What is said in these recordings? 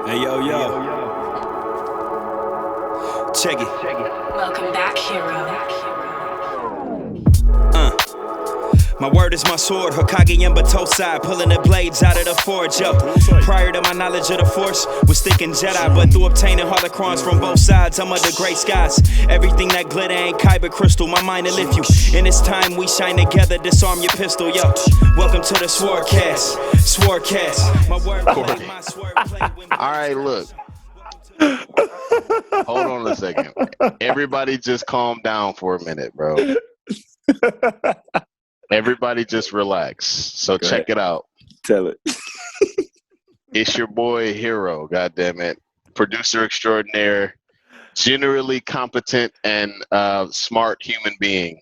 Hey, yo, check it. Welcome back, hero. My word is my sword, Hokage and Batosai, pulling the blades out of the forge, yo. Prior to my knowledge of the Force, was thinking Jedi, but through obtaining holocrons from both sides, I'm under gray skies. Everything that glitter ain't kyber crystal, my mind to lift you. In this time we shine together, disarm your pistol, yo. Welcome to the SwordCast, SwordCast. My word play, my sword play. All right, look. Hold on a second. Everybody just calm down for a minute, bro. Everybody just relax. So Go check ahead. it out. Tell it. It's your boy Hero, goddammit. Producer extraordinaire, generally competent and smart human being.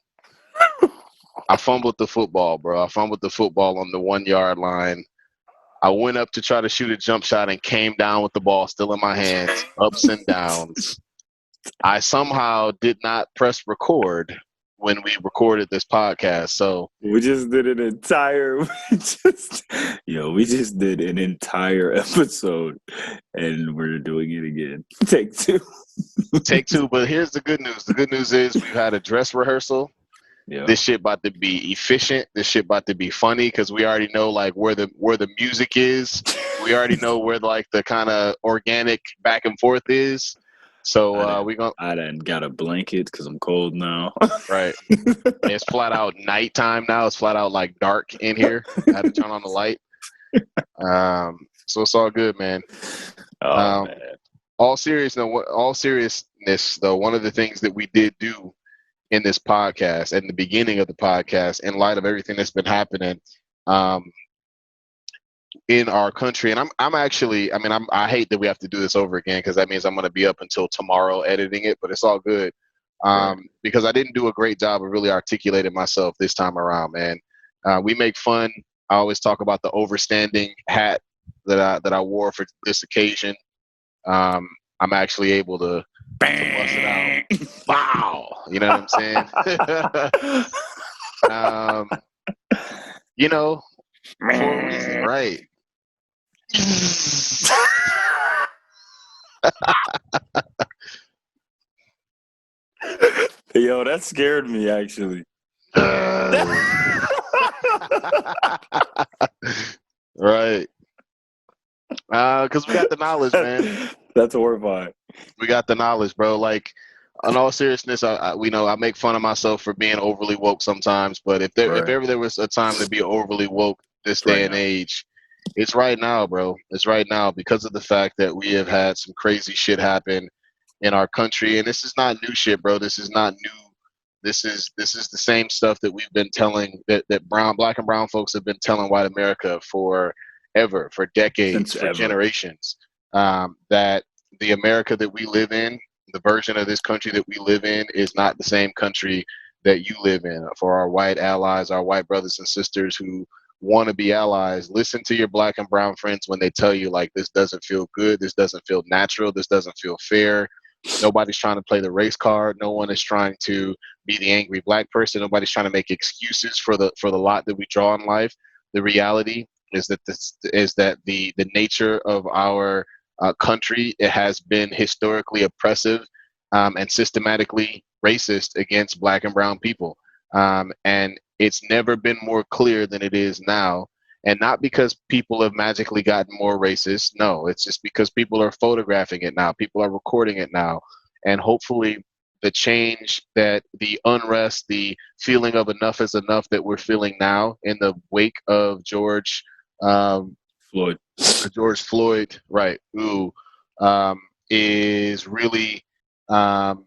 I fumbled the football, bro. I fumbled the football on the 1 yard line. I went up to try to shoot a jump shot and came down with the ball still in my hands, ups and downs. I somehow did not press record when we recorded this podcast. So We just did an entire we just did an entire episode and we're doing it again. Take two. but here's the good news. The good news is we've had a dress rehearsal. Yeah. This shit about to be efficient. This shit about to be funny because we already know like where the music is. We already know where like the kind of organic back and forth is. So we gonna I done got a blanket because I'm cold now. right. It's flat out nighttime now. It's flat out like dark in here. I had to turn on the light. So it's all good, man. Man. All seriousness though, one of the things that we did do in this podcast, at the beginning of the podcast, in light of everything that's been happening in our country, and I hate that we have to do this over again because that means I'm going to be up until tomorrow editing it, but it's all good because I didn't do a great job of really articulating myself this time around, man. We make fun. I always talk about the overstanding hat that I wore for this occasion. I'm actually able to bust it out. Wow, you know what I'm saying? For a reason, right? Yo, that scared me actually. Right. Because we got the knowledge, man. That's horrifying. We got the knowledge, bro. Like, in all seriousness, I make fun of myself for being overly woke sometimes, but if ever there was a time to be overly woke this day and age, it's right now, bro. It's right now because of the fact that we have had some crazy shit happen in our country, and this is not new shit, bro. This is not new. This is the same stuff that we've been telling that black and brown folks have been telling white America for decades, generations. That the America that we live in, the version of this country that we live in, is not the same country that you live in. For our white allies, our white brothers and sisters who want to be allies, listen to your black and brown friends when they tell you like this doesn't feel good, this doesn't feel natural, this doesn't feel fair. Nobody's trying to play the race card. No one is trying to be the angry black person. Nobody's trying to make excuses for the lot that we draw in life. The reality is that the nature of our country, it has been historically oppressive and systematically racist against black and brown people. And it's never been more clear than it is now. And not because people have magically gotten more racist. No, it's just because people are photographing it now. People are recording it now. And hopefully the change, that the unrest, the feeling of enough is enough that we're feeling now in the wake of George Floyd, right, is really the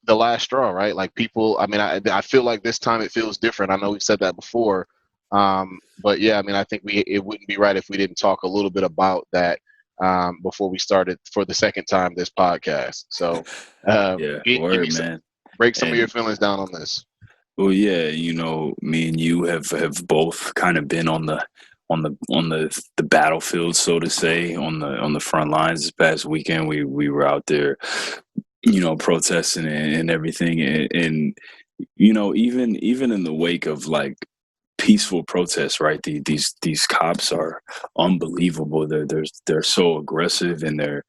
last straw, right? Like people, I feel like this time it feels different. I know we've said that before. But yeah, I think it wouldn't be right if we didn't talk a little bit about that before we started for the second time this podcast. So Man. Break some of your feelings down on this. Well, yeah, me and you have both kind of been on the battlefield, so to say, on the front lines. This past weekend, we were out there, protesting and everything, and even in the wake of like peaceful protests, right? These cops are unbelievable. They're so aggressive, and they're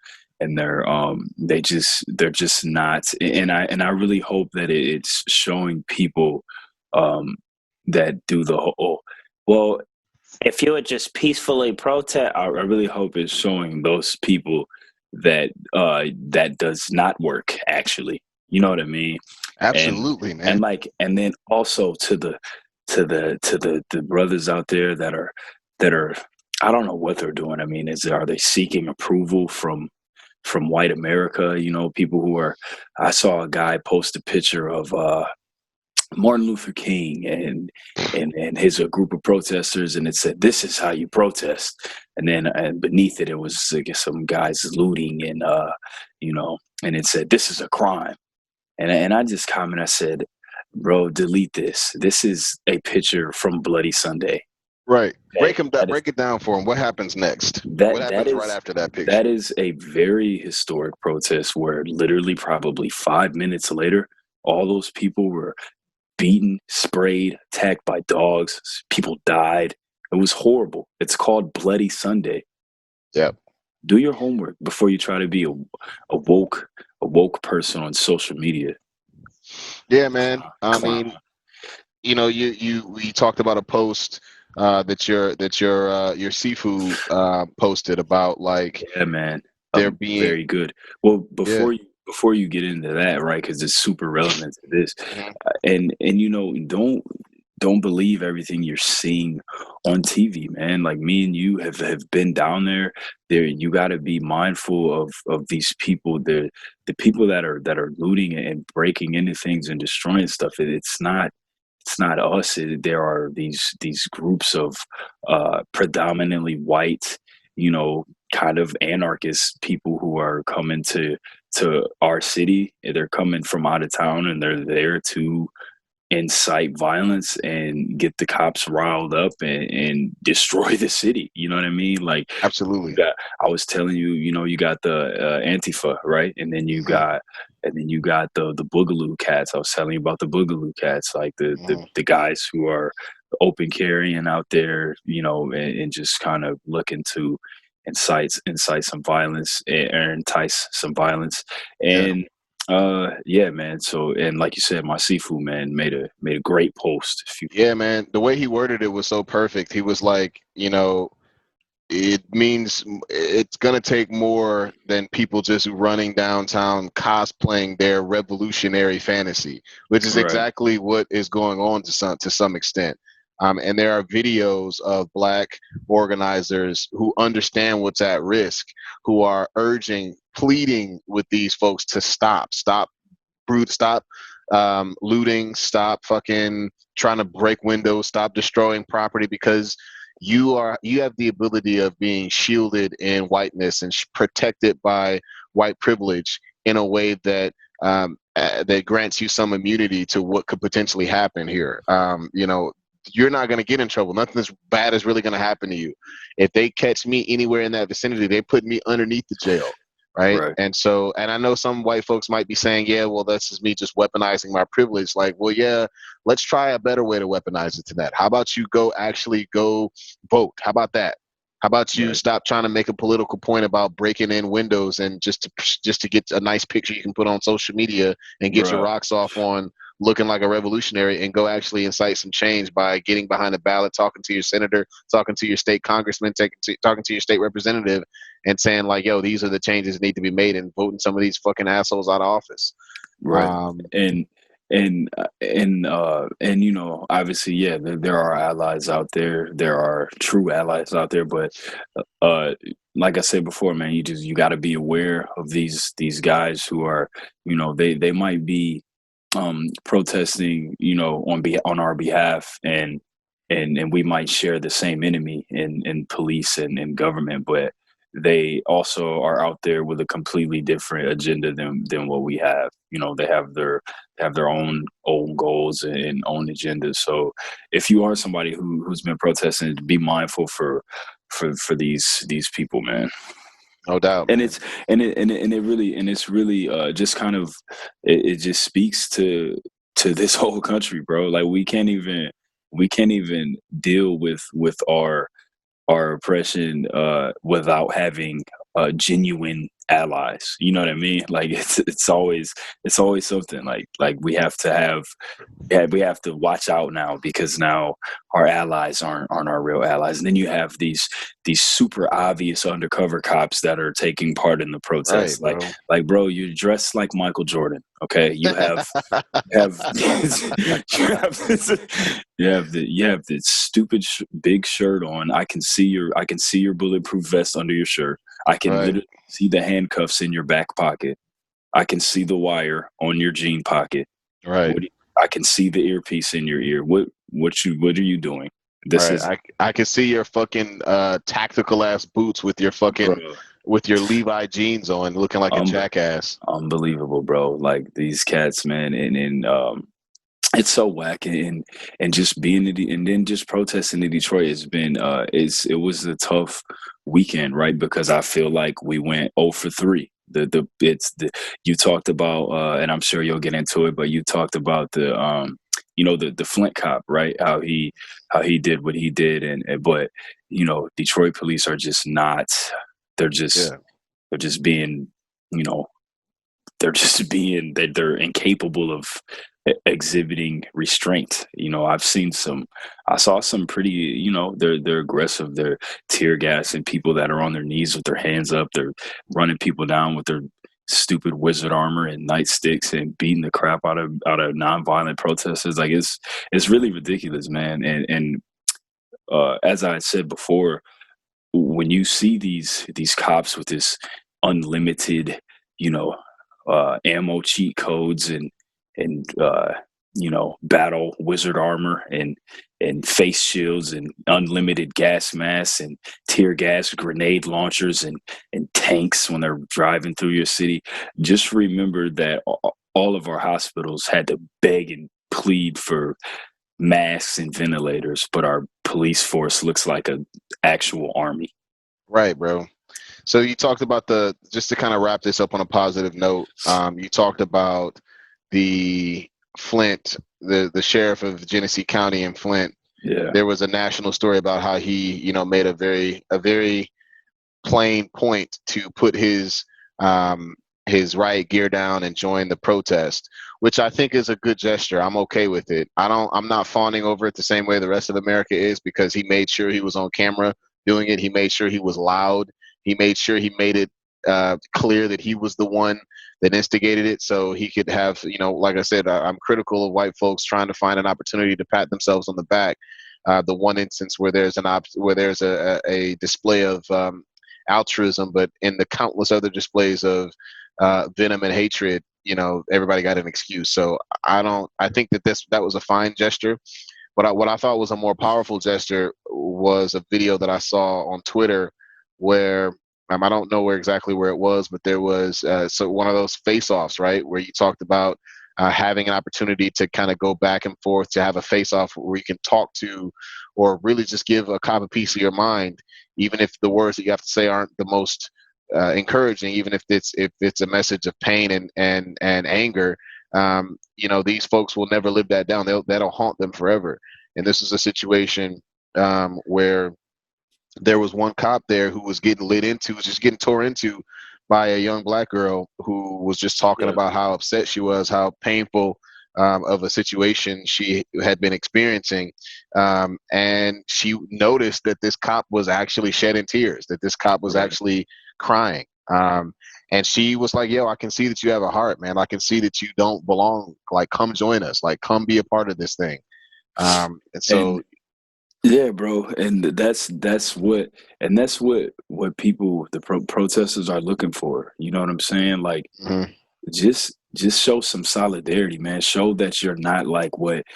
just not. And I really hope that it's showing people that do the whole. Well, if you would just peacefully protest, I really hope it's showing those people that that does not work. Actually, you know what I mean? And Absolutely, man. and then also to the brothers out there that are I don't know what they're doing. I mean, are they seeking approval from white America? You know, people who are. I saw a guy post a picture of Martin Luther King and his group of protesters, and it said, "This is how you protest." And then beneath it was, I guess, some guys looting, and you know, and it said, "This is a crime." And I just commented, I said, "Bro, delete this. This is a picture from Bloody Sunday." Right. Okay? Break it down for him. What happens next? That What that happens right is after that picture? that is a very historic protest where literally probably 5 minutes later, all those people were beaten, sprayed, attacked by dogs. People died. It was horrible. It's called Bloody Sunday. Yep. Do your homework before you try to be a woke person on social media. Yeah, man. I Clown. mean, you know, we talked about a post that your seafood posted about, like, Yeah, man. there being, Very good. Well, yeah. before you get into that, right? Because it's super relevant to this, Mhm. and you know, don't believe everything you're seeing on TV, man. Like me and you have been down there. There, you got to be mindful of these people. The people that are looting and breaking into things and destroying stuff. It's not us. There are these groups of predominantly white, you know, kind of anarchist people who are coming to our city. They're coming from out of town, and they're there to incite violence and get the cops riled up and destroy the city. You know what I mean? Like, you Absolutely. got, I was telling you, you know, you got the Antifa, right? And then you Mhm. got the Boogaloo cats. I was telling you about the Boogaloo cats, like Mhm. the guys who are open carrying out there, you know, and just kind of looking to incite some violence, or entice some violence. Yeah. And yeah, man. So, and like you said, my seafood man made a great post. If you, Yeah, man. The way he worded it was so perfect. He was like, you know, it means it's going to take more than people just running downtown cosplaying their revolutionary fantasy, which is right, exactly what is going on to some extent. And there are videos of black organizers who understand what's at risk, who are urging, pleading with these folks to stop looting, stop fucking trying to break windows, stop destroying property, because you have the ability of being shielded in whiteness and protected by white privilege in a way that that grants you some immunity to what could potentially happen here. You know, you're not going to get in trouble. Nothing as bad is really going to happen to you. If they catch me anywhere in that vicinity, they put me underneath the jail. Right. right, And so, and I know some white folks might be saying, yeah, well, that's just me just weaponizing my privilege. Like, well, yeah, let's try a better way to weaponize it to that. How about you actually go vote? How about that? How about you right, stop trying to make a political point about breaking in windows and just to get a nice picture you can put on social media and get your bro. rocks off on looking like a revolutionary, and go actually incite some change by getting behind the ballot, talking to your senator, talking to your state congressman, talking to your state representative, and saying like, yo, these are the changes that need to be made, and voting some of these fucking assholes out of office. Right. Um, And and you know, obviously, yeah, there are allies out there. There are true allies out there, but uh like I said before, man, you got to be aware of these guys who are, you know, they might be protesting, you know, on our behalf, and we might share the same enemy in police and government, but they also are out there with a completely different agenda than what we have. You know, they have their own goals and own agendas. So if you are somebody who's been protesting, be mindful for these people, man. no doubt, And man. it's really just kind of, it just speaks to this whole country, bro. Like, we can't even we can't even deal with our oppression without having genuine allies. You know what I mean? Like it's always something like we have to watch out now, because now our allies aren't our real allies. And then you have these super obvious undercover cops that are taking part in the protests. Right, bro. Like bro, you're dressed like Michael Jordan. Okay, you have you have this stupid big shirt on. I can see your bulletproof vest under your shirt. I can Right. literally see the handcuffs in your back pocket. I can see the wire on your jean pocket. Right. I can see the earpiece in your ear. What are you doing? This Right. is I can see your fucking tactical ass boots with your fucking bro, with your Levi jeans on, looking like a jackass. unbelievable, bro. Like these cats, man, and it's so whack, and just being and then just protesting in Detroit has been it was a tough weekend, right? Because I feel like we went 0 for 3. You talked about and I'm sure you'll get into it, but you talked about the Flint cop, right? How he did what he did, and but Detroit police are just not. They're just Yeah. they're just being you know they're incapable of exhibiting restraint. I saw some pretty, they're aggressive. They're tear gassing people that are on their knees with their hands up. They're running people down with their stupid wizard armor and nightsticks and beating the crap out of nonviolent protesters. Like it's really ridiculous, man. And as I said before, when you see these cops with this unlimited, ammo cheat codes and battle wizard armor and face shields and unlimited gas masks and tear gas grenade launchers and tanks when they're driving through your city, just remember that all of our hospitals had to beg and plead for masks and ventilators, but our police force looks like an actual army. Right, bro. So you talked about just to kind of wrap this up on a positive note, you talked about the Flint, the sheriff of Genesee County in Flint. Yeah. There was a national story about how he, made a very plain point to put his riot gear down and join the protest, which I think is a good gesture. I'm okay with it. I'm not fawning over it the same way the rest of America is, because he made sure he was on camera doing it. He made sure he was loud. He made sure he made it clear that he was the one that instigated it, so he could have, like I said, I'm critical of white folks trying to find an opportunity to pat themselves on the back. The one instance where there's a display of altruism, but in the countless other displays of venom and hatred, everybody got an excuse. So I think that was a fine gesture. But what I thought was a more powerful gesture was a video that I saw on Twitter where I don't know exactly where it was, but there was one of those face-offs, right, where you talked about having an opportunity to kind of go back and forth, to have a face-off where you can talk to, or really just give a cop a piece of your mind, even if the words that you have to say aren't the most encouraging, even if it's a message of pain and anger. These folks will never live that down. That'll haunt them forever. And this is a situation where there was one cop there who was getting getting tore into by a young black girl who was just talking about how upset she was, how painful of a situation she had been experiencing. And she noticed that this cop was actually shedding tears, that this cop was actually crying. And she was like, yo, I can see that you have a heart, man. I can see that you don't belong. Like, come join us. Like, come be a part of this thing. Yeah, bro, and that's what people, the protesters are looking for. You know what I'm saying? Like, just show some solidarity, man. Show that you're not like what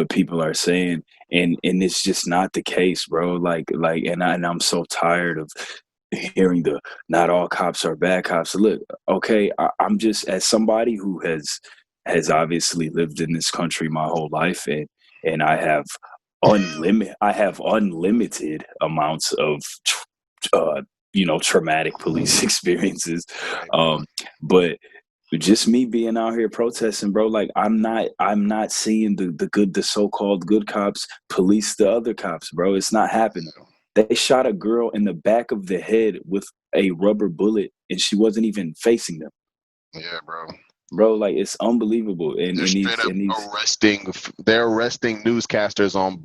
people are saying, and it's just not the case, bro. And I'm so tired of hearing the not all cops are bad cops. Look, okay, I'm just, as somebody who has obviously lived in this country my whole life, and I have unlimited amounts of traumatic police experiences, but just me being out here protesting, bro. Like I'm not seeing the so-called good cops police the other cops, bro. It's not happening. They shot a girl in the back of the head with a rubber bullet, and she wasn't even facing them. Yeah, bro. Bro, like it's unbelievable. And They're straight up arresting. They're arresting newscasters on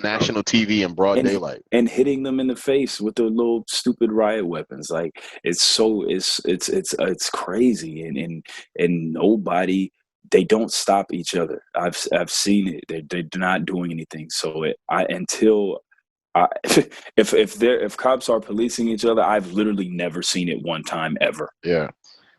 national TV in broad daylight and hitting them in the face with their little stupid riot weapons. Like it's crazy. And nobody, they don't stop each other. I've seen it. They're not doing anything. So if cops are policing each other, I've literally never seen it one time ever. Yeah.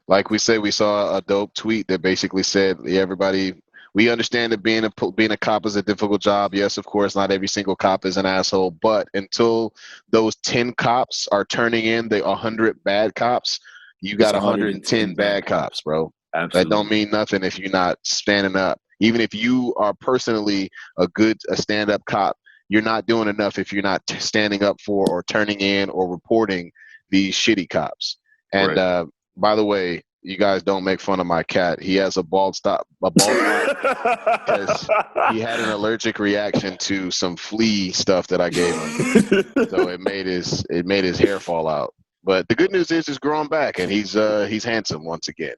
Like we said, we saw a dope tweet that basically said, everybody, we understand that being a cop is a difficult job. Yes, of course, not every single cop is an asshole. But until those 10 cops are turning in the 100 bad cops, you got 110 bad cops, bro. Absolutely. That don't mean nothing if you're not standing up. Even if you are personally a stand-up cop, you're not doing enough if you're not standing up for or turning in or reporting these shitty cops. And right. By the way, you guys don't make fun of my cat. He has a bald spot because he had an allergic reaction to some flea stuff that I gave him. So it made his hair fall out. But the good news is he's growing back and he's handsome once again.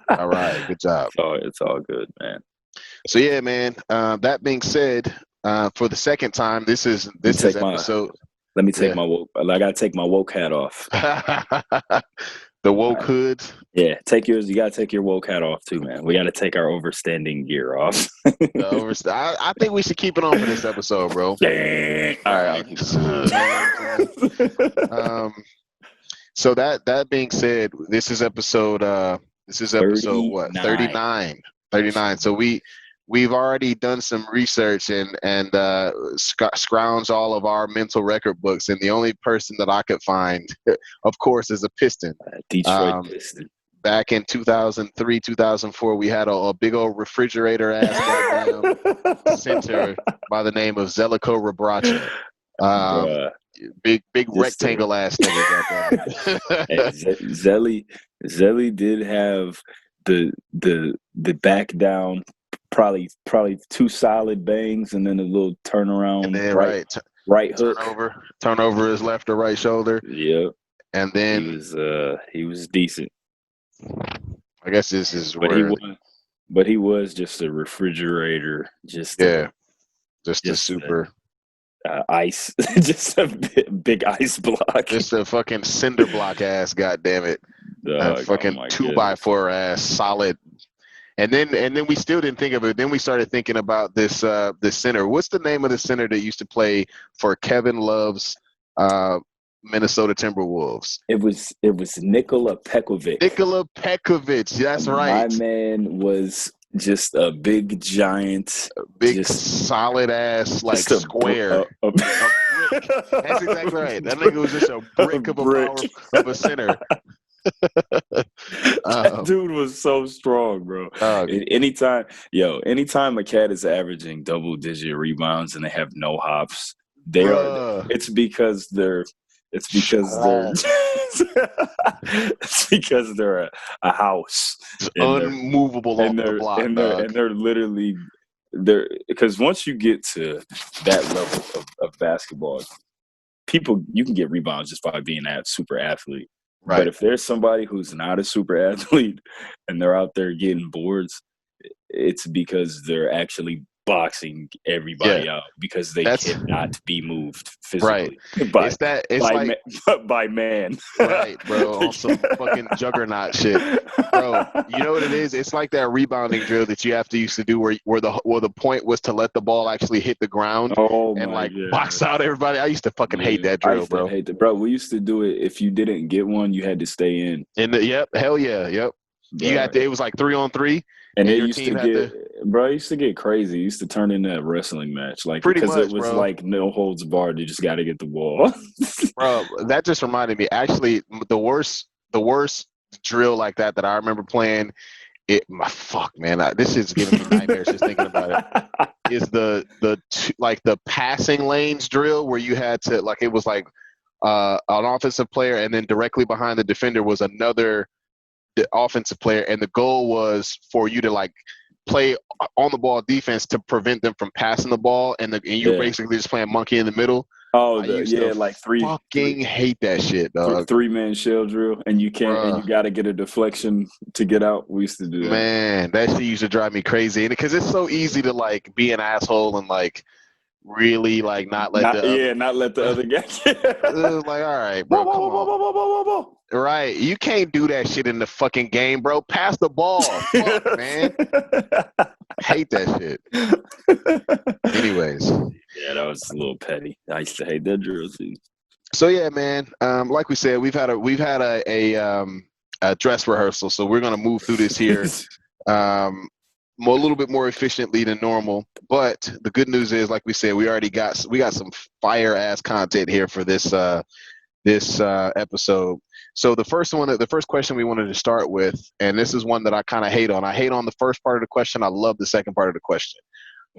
All right, good job. It's all good, man. So yeah, man. That being said, for the second time, this is episode. Let me take my woke. I gotta take my woke hat off. The woke hood. Yeah, take yours. You gotta take your woke hat off too, man. We gotta take our overstanding gear off. I think we should keep it on for this episode, bro. All right. So that being said, this is episode what? 39. 39. So we've already done some research and scrounged all of our mental record books, and the only person that I could find, of course, is a Piston. Detroit Piston. Back in 2003, 2004, we had a big old refrigerator ass center by the name of Zeljko Rabracha. Big rectangle ass nigga. Zelly did have the back down. Probably two solid bangs and then a little turnaround, and then right hook. Turnover his left or right shoulder. Yep. And then he was decent. I guess this is but he was just a refrigerator, just a super ice, just a big ice block, just a fucking cinder block ass. God damn it, fucking 2x4 ass solid. And then we still didn't think of it. Then we started thinking about this center. What's the name of the center that used to play for Kevin Love's Minnesota Timberwolves? It was Nikola Pekovic. Nikola Pekovic, that's right. My man was just a big giant, solid ass square. A brick. That's exactly right. That nigga was just a brick of a center. That dude was so strong, bro. Anytime a cat is averaging double-digit rebounds and they have no hops, it's because they're a house. It's unmovable off the block, and they're literally because once you get to that level of basketball, you can get rebounds just by being a super athlete. Right. But if there's somebody who's not a super athlete and they're out there getting boards, it's because they're actually boxing everybody out because they cannot be moved physically. Right. By man. Right, bro. On some fucking juggernaut shit. Bro, you know what it is? It's like that rebounding drill that you used to do where the point was to let the ball actually hit the ground and box out everybody. I used to fucking hate that drill, bro. Bro, we used to do it. If you didn't get one, you had to stay in. Hell yeah, yep. It was like 3-on-3. And it used to get crazy. It used to turn into a wrestling match, because it was like no holds barred. You just got to get the ball. Bro, that just reminded me. Actually, the worst drill like that I remember playing. This is giving me nightmares just thinking about it. Is the passing lanes drill where you had to it was an offensive player and then directly behind the defender was another offensive player, and the goal was for you to like play on the ball defense to prevent them from passing the ball, and you're basically just playing monkey in the middle. Oh, like fucking hate that shit, dog. 3-man shell drill, and you can't, and you got to get a deflection to get out. We used to do that. Man, that shit used to drive me crazy, and because it's so easy to like be an asshole and like really like not let the other guy. It was like, all right, bro, come on. Right, you can't do that shit in the fucking game, bro. Pass the ball, fuck, man. Hate that shit. Anyways, yeah, that was a little petty. I used to hate that drill too. So yeah, man. Like we said, we've had a dress rehearsal, so we're gonna move through this here a little bit more efficiently than normal. But the good news is, like we said, we got some fire ass content here for this episode. So the first question we wanted to start with, and this is one that I kind of hate on. I hate on the first part of the question. I love the second part of the question.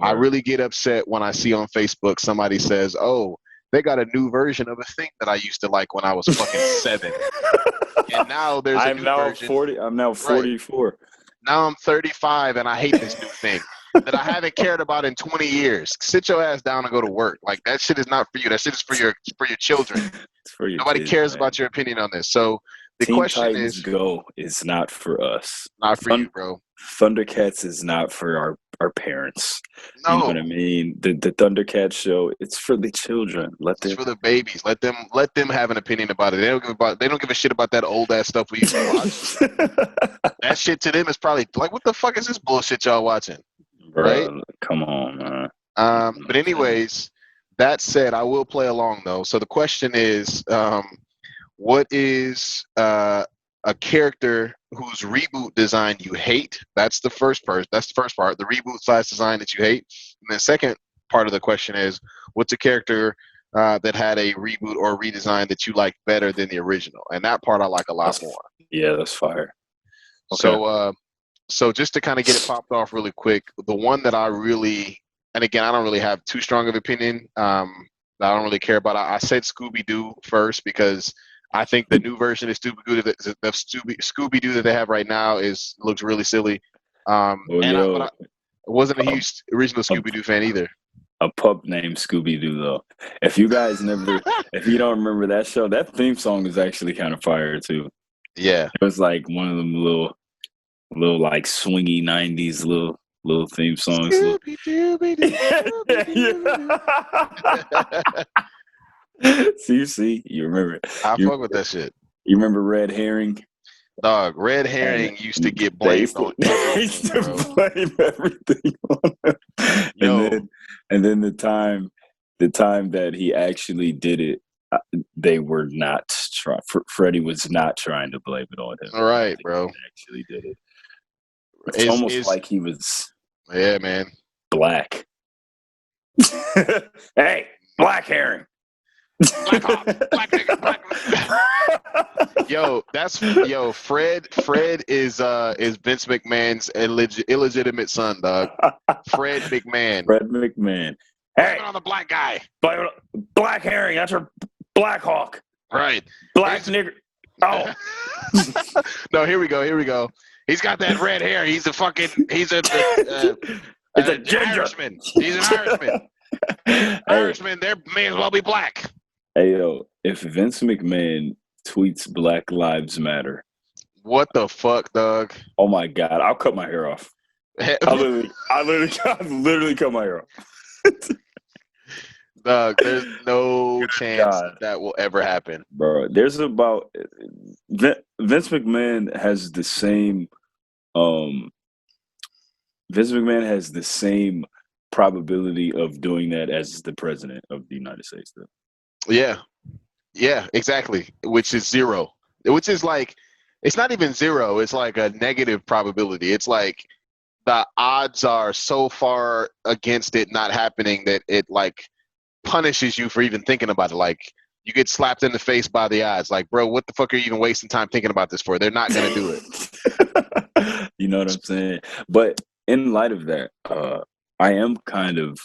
I really get upset when I see on Facebook somebody says, "Oh, they got a new version of a thing that I used to like when I was fucking 7." And now there's a new version. 40. I'm now 44. Right. Now I'm 35 and I hate this new thing that I haven't cared about in 20 years. Sit your ass down and go to work. Like, that shit is not for you. That shit is for your children. It's for your Nobody kids, cares man. about your opinion on this. So the Teen question Titans is, Go is not for us. Not for you, bro. Thundercats is not for our parents. No. You know what I mean? The Thundercats show, it's for the children. It's for the babies. Let them have an opinion about it. They don't give a shit about that old ass stuff we used to watch. That shit to them is probably like, what the fuck is this bullshit y'all watching? Right? Come on, man. But anyways, that said, I will play along though. So the question is, what is a character whose reboot design you hate? That's the first part. The reboot size design that you hate. And the second part of the question is, what's a character that had a reboot or redesign that you like better than the original? And that part I like a lot more. Yeah, that's fire. Okay. So just to kind of get it popped off really quick, the one that I really, and again, I don't really have too strong of an opinion. I don't really care about. I said Scooby-Doo first because I think the new version of Scooby-Doo that they have right now looks really silly. But I wasn't a huge original Scooby-Doo fan either. A pup named Scooby-Doo, though. If you guys if you don't remember that show, that theme song is actually kind of fire too. Yeah, it was like one of them little like swingy 90s little theme songs. See, you remember it. I fuck with that shit. You remember Red Herring? Dog, Red Herring used to get blamed on everything. They used to blame everything on him. And then the time that he actually did it, they were not trying. Freddie was not trying to blame it on him. All right, bro. He actually did it. It's almost like he was. Yeah, man. Black. Hey, Black Herring. Black Fred is Vince McMahon's illegitimate son, dog. Fred McMahon. Hey, on the black guy. Black Herring. That's her Black Hawk. Right. Black nigger. Oh. No, here we go. He's got that red hair. He's a ginger. Irishman. He's an Irishman. Irishmen, they may as well be black. Hey, yo, if Vince McMahon tweets Black Lives Matter. What the fuck, dog? Oh, my God. I'll cut my hair off. I literally cut my hair off. Dog, there's no chance that will ever happen. Bro, Vince McMahon has the same probability of doing that as the president of the United States, though. Yeah, exactly. Which is zero. Which is like, it's not even zero. It's like a negative probability. It's like the odds are so far against it not happening that it like punishes you for even thinking about it. Like, you get slapped in the face by the odds. Like, bro, what the fuck are you even wasting time thinking about this for? They're not going to do it. You know what I'm saying? But in light of that, I am kind of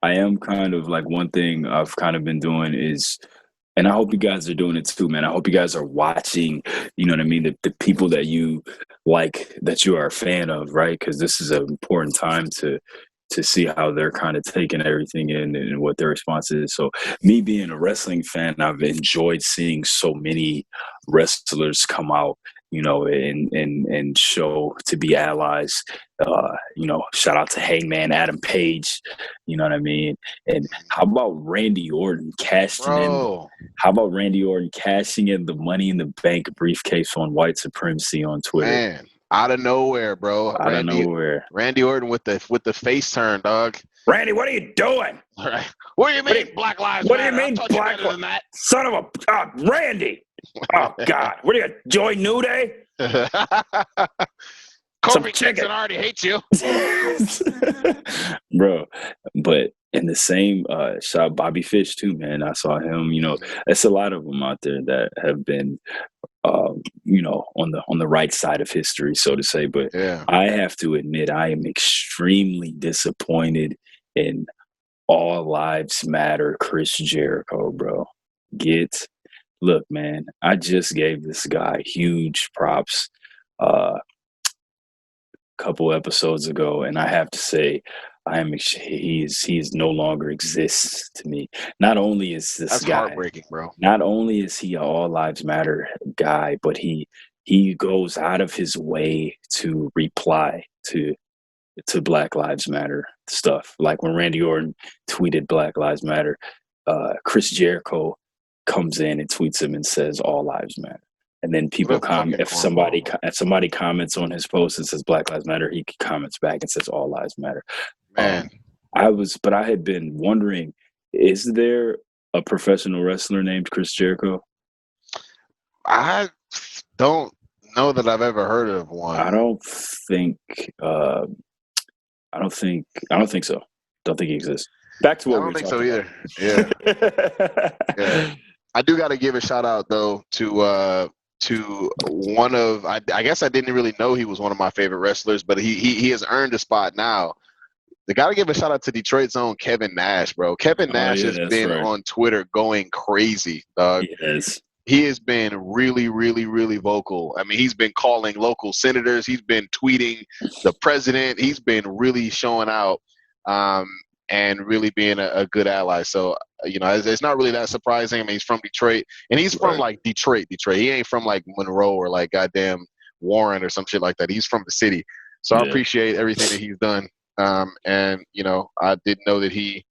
like, one thing I've kind of been doing is And I hope you guys are doing it too, man. I hope you guys are watching, you know what I mean, the people that you like, that you are a fan of, right? Because this is an important time to see how they're kind of taking everything in and what their response is. So me being a wrestling fan, I've enjoyed seeing so many wrestlers come out, you know, and show to be allies. You know, shout out to Hangman Adam Page, you know what I mean? And how about Randy Orton cashing in? Bro, How about Randy Orton cashing in the Money in the Bank briefcase on White Supremacy on Twitter? man, out of nowhere, bro. Out of nowhere. Randy Orton with the face turn, dog. Randy, what are you doing? All right. What do you mean, Black Lives What Matter? do you mean, Black Lives Matter? Son of a Randy! Oh God! What are you join New Day? Kofi Kingston already hates you, bro. But in the same shot, Bobby Fish too, man. I saw him. You know, there's a lot of them out there that have been, you know, on the right side of history, so to say. But yeah. I have to admit, I am extremely disappointed in All Lives Matter Chris Jericho, bro. Look, man. I just gave this guy huge props. Couple episodes ago, and I have to say, he's no longer exists to me. Not only is this That's guy heartbreaking, bro. Not only is he an All Lives Matter guy, but he goes out of his way to reply to Black Lives Matter stuff. Like when Randy Orton tweeted Black Lives Matter, Chris Jericho comes in and tweets him and says All Lives Matter. And then people comment. If somebody comments on his post and says Black Lives Matter, he comments back and says All Lives Matter. Man, I had been wondering, is there a professional wrestler named Chris Jericho? I don't know that I've ever heard of one. I don't think so. Don't think he exists. Back to what I don't think so either. Yeah. Yeah. I do got to give a shout out though to one of I guess I didn't really know he was one of my favorite wrestlers, but he has earned a spot now. They got to give a shout out to Detroit's own Kevin Nash, bro. Kevin Nash has been on Twitter going crazy, dog. He has been really, really, really vocal. I mean, he's been calling local senators. He's been tweeting the president. He's been really showing out and really being a good ally. So, you know, it's not really that surprising. I mean, he's from Detroit, and he's from like Detroit. He ain't from like Monroe or like goddamn Warren or some shit like that. He's from the city. So I appreciate everything that he's done. And, you know, I didn't know that he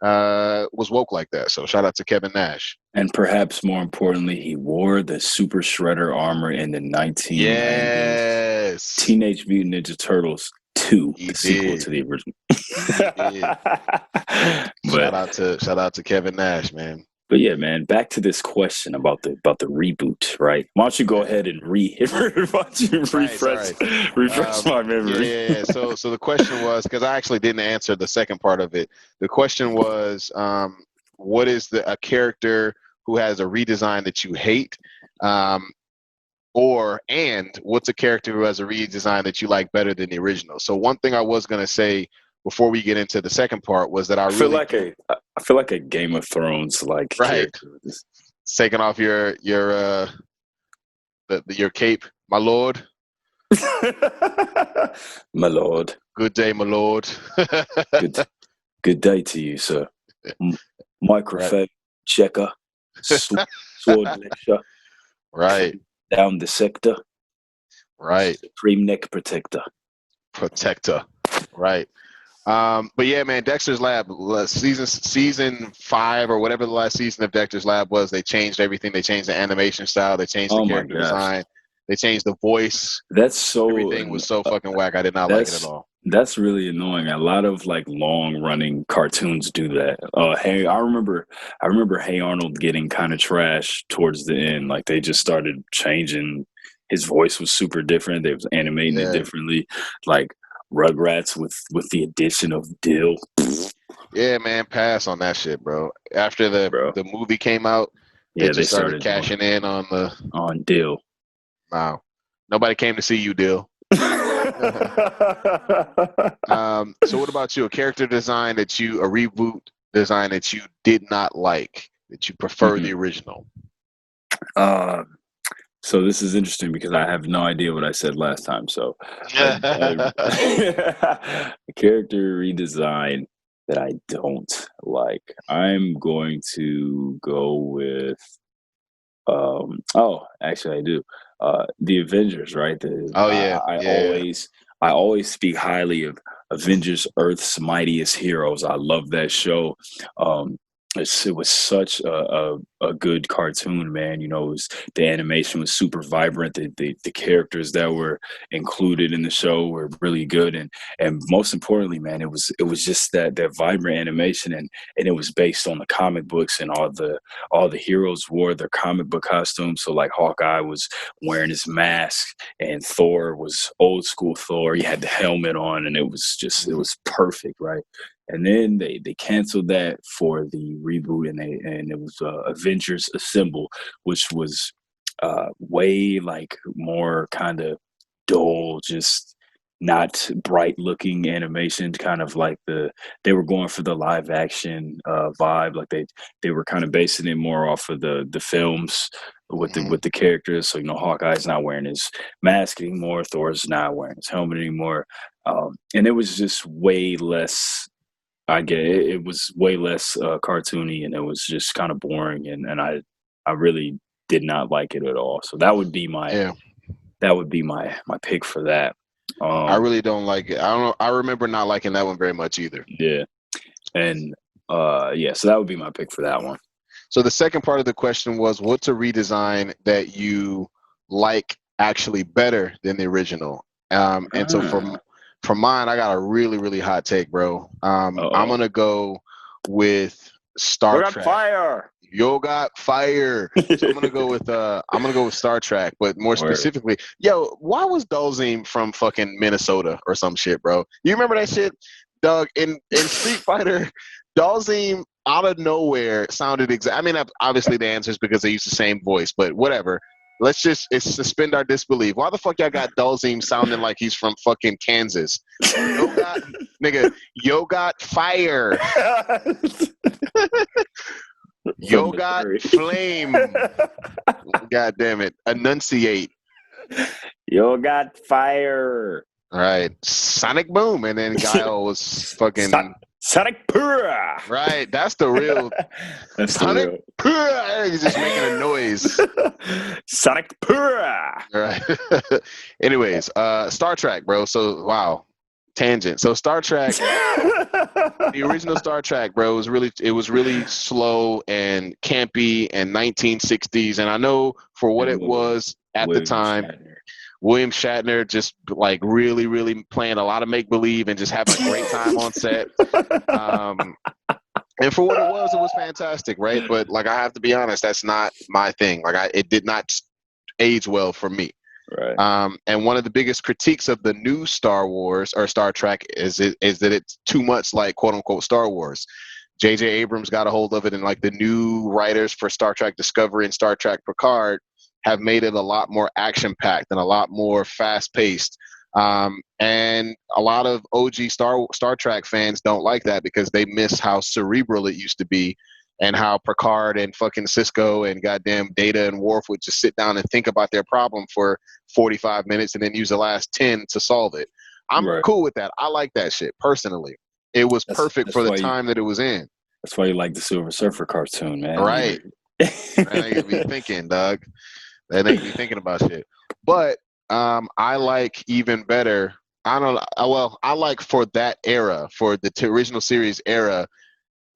was woke like that. So shout out to Kevin Nash. And perhaps more importantly, he wore the Super Shredder armor in the 1990s. Yes. Teenage Mutant Ninja Turtles 2, the sequel to the original. Shout out to Kevin Nash, man. But yeah, man, back to this question about the reboot, right? Why don't you go ahead and refresh my memory? Yeah. So the question was, because I actually didn't answer the second part of it. The question was, what is a character who has a redesign that you hate? And what's a character who has a redesign that you like better than the original? So one thing I was gonna say before we get into the second part was that I feel like a Game of Thrones like character. Taking off your cape, my lord. My lord. Good day, my lord. Good day to you, sir. Microphone checker, sword lecture. Right. Down the sector. Right. Supreme neck protector. Right. But yeah, man, Dexter's Lab, season 5 or whatever the last season of Dexter's Lab was, they changed everything. They changed the animation style. They changed the character design. They changed the voice. Everything was so fucking whack. I did not like it at all. That's really annoying. A lot of like long running cartoons do that. I remember Hey Arnold getting kind of trash towards the end. Like they just started changing. His voice was super different. They was animating it differently. Like Rugrats with the addition of Dill. Yeah, man, pass on that shit, bro. After the movie came out, they started cashing in on Dill. Wow, nobody came to see you, Dill. So what about you? A reboot design that you did not like? that you prefer the original? So this is interesting because I have no idea what I said last time. So a character redesign that I don't like. I'm going to go with actually I do. The Avengers, right? Oh yeah, yeah. I always speak highly of Avengers, Earth's Mightiest Heroes. I love that show. It was such a good cartoon, man. You know, the animation was super vibrant. The characters that were included in the show were really good, and most importantly, man, it was just that vibrant animation, and it was based on the comic books, and all the heroes wore their comic book costumes. So like Hawkeye was wearing his mask, and Thor was old school Thor. He had the helmet on, and it was perfect, right? And then they canceled that for the reboot, and it was Avengers Assemble, which was way like more kind of dull, just not bright looking animation, kind of like they were going for the live action vibe, like they were kind of basing it more off of the films with the characters. So Hawkeye's not wearing his mask anymore, Thor's not wearing his helmet anymore, and it was just way less. I get it. It was way less cartoony, and it was just kind of boring, and I really did not like it at all. So that would be my my pick for that. I really don't like it. I don't know. I remember not liking that one very much either. Yeah, and so that would be my pick for that one. So the second part of the question was, what's a redesign that you like actually better than the original? And so for mine, I got a really, really hot take, bro. I'm gonna go with Star Trek. Fire. Yo got fire. So I'm gonna go with Star Trek, but more specifically, why was Dhalsim from fucking Minnesota or some shit, bro? You remember that shit, Doug? In Street Fighter, Dhalsim out of nowhere sounded exact. I mean, obviously the answer is because they use the same voice, but whatever. Let's just suspend our disbelief. Why the fuck y'all got Dhalsim sounding like he's from fucking Kansas? Yo got fire. Yo got flame. God damn it. Enunciate. Yo got fire. All right. Sonic Boom. And then Guile was fucking Sonic Pura. Right. That's the real Sonic Pura. He's just making a noise. Sonic Pura. All right. Anyways, Star Trek, bro. So wow. Tangent. So Star Trek, the original Star Trek, bro, was really slow and campy and 1960s. And I know for what it was at the time, William Shatner just like really, really playing a lot of make believe and just having a great time on set. And for what it was fantastic, right? But like I have to be honest, that's not my thing. Like it did not age well for me. Right. And one of the biggest critiques of the new Star Wars or Star Trek is that it's too much like quote unquote Star Wars. J.J. Abrams got a hold of it, and like the new writers for Star Trek Discovery and Star Trek Picard have made it a lot more action packed and a lot more fast paced. And a lot of OG Star Trek fans don't like that because they miss how cerebral it used to be. And how Picard and fucking Cisco and goddamn Data and Worf would just sit down and think about their problem for 45 minutes and then use the last 10 to solve it. I'm cool with that. I like that shit, personally. It was perfect for the time that it was in. That's why you like the Silver Surfer cartoon, man. Right. That ain't me thinking, Doug. That ain't me thinking about shit. But I like even better. I like for that era, for the original series era,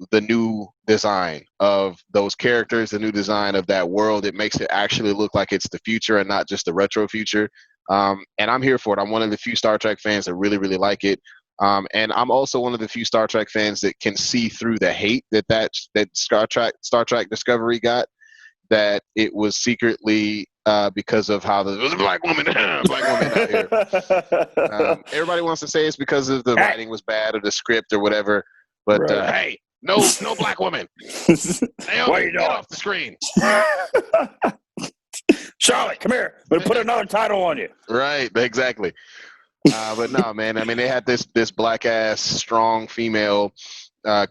the new design of those characters, the new design of that world. It makes it actually look like it's the future and not just the retro future. And I'm here for it. I'm one of the few Star Trek fans that really, really like it. And I'm also one of the few Star Trek fans that can see through the hate that Star Trek Discovery got, that it was secretly because of how there was a black woman out here. Everybody wants to say it's because of the writing was bad or the script or whatever. But hey, no black woman. Naomi, get off the screen. Charlotte, come here. I'm gonna put another title on you. Right, exactly. But no, man. I mean, they had this black ass strong female